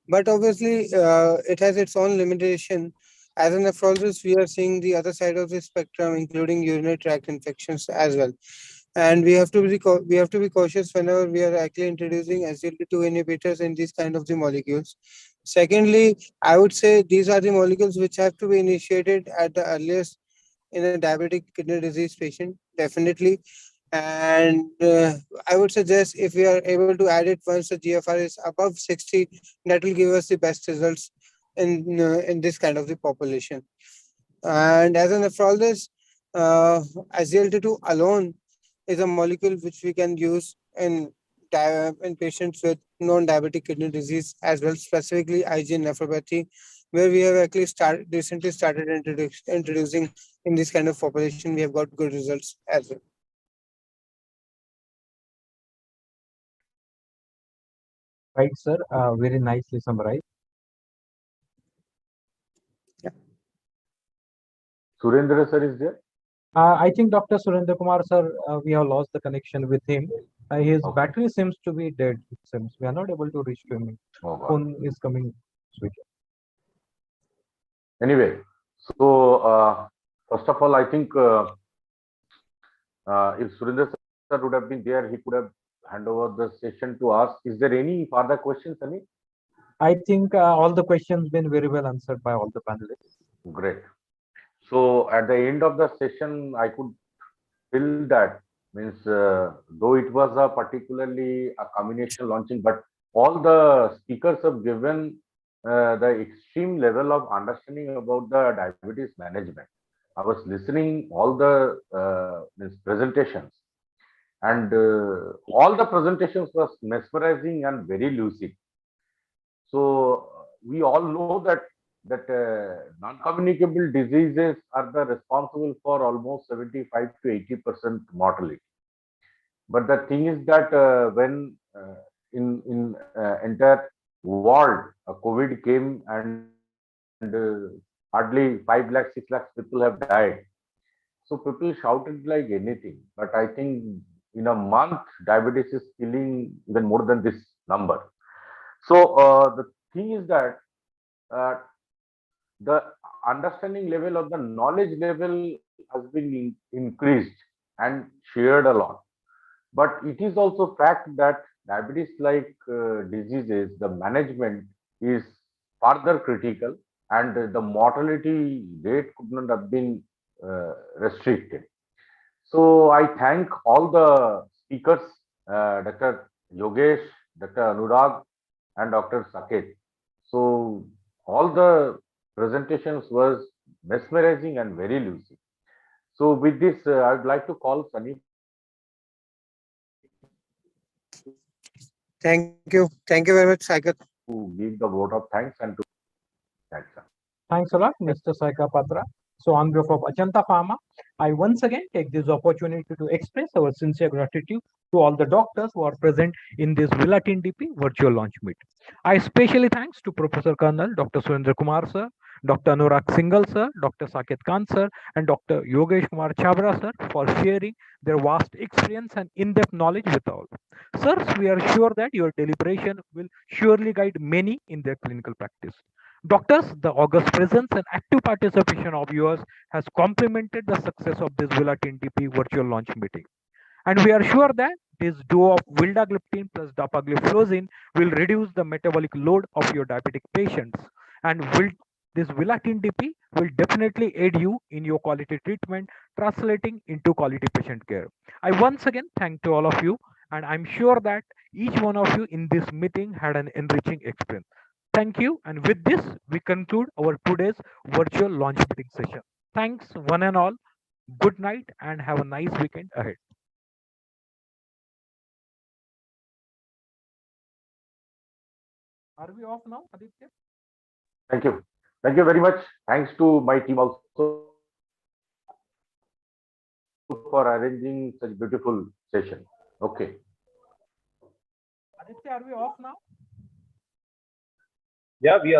but obviously it has its own limitation. As a nephrologist, we are seeing the other side of the spectrum, including urinary tract infections as well. And we have to be cautious whenever we are actually introducing SGLT2 inhibitors in these kind of the molecules. Secondly, I would say these are the molecules which have to be initiated at the earliest in a diabetic kidney disease patient, definitely. And I would suggest if we are able to add it once the GFR is above 60, that will give us the best results in this kind of the population. And as a nephrologist, SGLT2 alone is a molecule which we can use in patients with non-diabetic kidney disease as well, specifically IgA nephropathy, where we have actually recently started introducing in this kind of population. We have got good results as well. Right, sir. Very nicely summarized. Yeah. Surendra sir is there? I think Dr. Surendra Kumar sir, we have lost the connection with him. His Okay. battery seems to be dead. It seems we are not able to reach to him. Oh, God. Phone is coming. Switch. Anyway, so first of all, I think if Surendra sir would have been there, he could have hand over the session to us. Is there any further questions, Ani? I think all the questions been very well answered by all the panelists. Great. So at the end of the session, I could feel that means though it was a particularly a combination launching, but all the speakers have given the extreme level of understanding about the diabetes management. I was listening all the means presentations, and all the presentations was mesmerizing and very lucid. So we all know that non-communicable diseases are the responsible for almost 75 to 80% mortality. But the thing is that when in entire world COVID came and hardly 5 lakhs, 6 lakhs people have died. So people shouted like anything. But I think in a month, diabetes is killing even more than this number. So the thing is that uh, the understanding level of the knowledge level has been increased and shared a lot. But it is also fact that diabetes like diseases, the management is further critical, and the mortality rate could not have been restricted. So I thank all the speakers, Dr. Yogesh, Dr. Anurag, and Dr. Saket. So all the presentations was mesmerizing and very lucid. So with this, I would like to call Sunny Thank you very much, Saikat. to give the vote of thanks and to thanks. Thanks a lot, Mr. Saika Patra. So, on behalf of Ajanta Pharma, I once again take this opportunity to express our sincere gratitude to all the doctors who are present in this Vilatin DP virtual launch meet. I especially thanks to Professor Colonel Dr. Surendra Kumar sir, Dr. Anurag Singhal sir, Dr. Saket Khan sir, and Dr. Yogesh Kumar Chabra sir for sharing their vast experience and in-depth knowledge with all. Sirs, we are sure that your deliberation will surely guide many in their clinical practice. Doctors, the august presence and active participation of yours has complemented the success of this Vilatin DP virtual launch meeting. And we are sure that this duo of vildagliptin plus dapagliflozin will reduce the metabolic load of your diabetic patients. And this Vilatin DP will definitely aid you in your quality treatment, translating into quality patient care. I once again thank to all of you, and I'm sure that each one of you in this meeting had an enriching experience. Thank you. And with this, we conclude our today's virtual launch meeting session. Thanks, one and all. Good night and have a nice weekend ahead. Are we off now, Aditya? Thank you. Thank you very much. Thanks to my team also for arranging such beautiful session. Okay. Aditya, are we off now? Yeah, we are.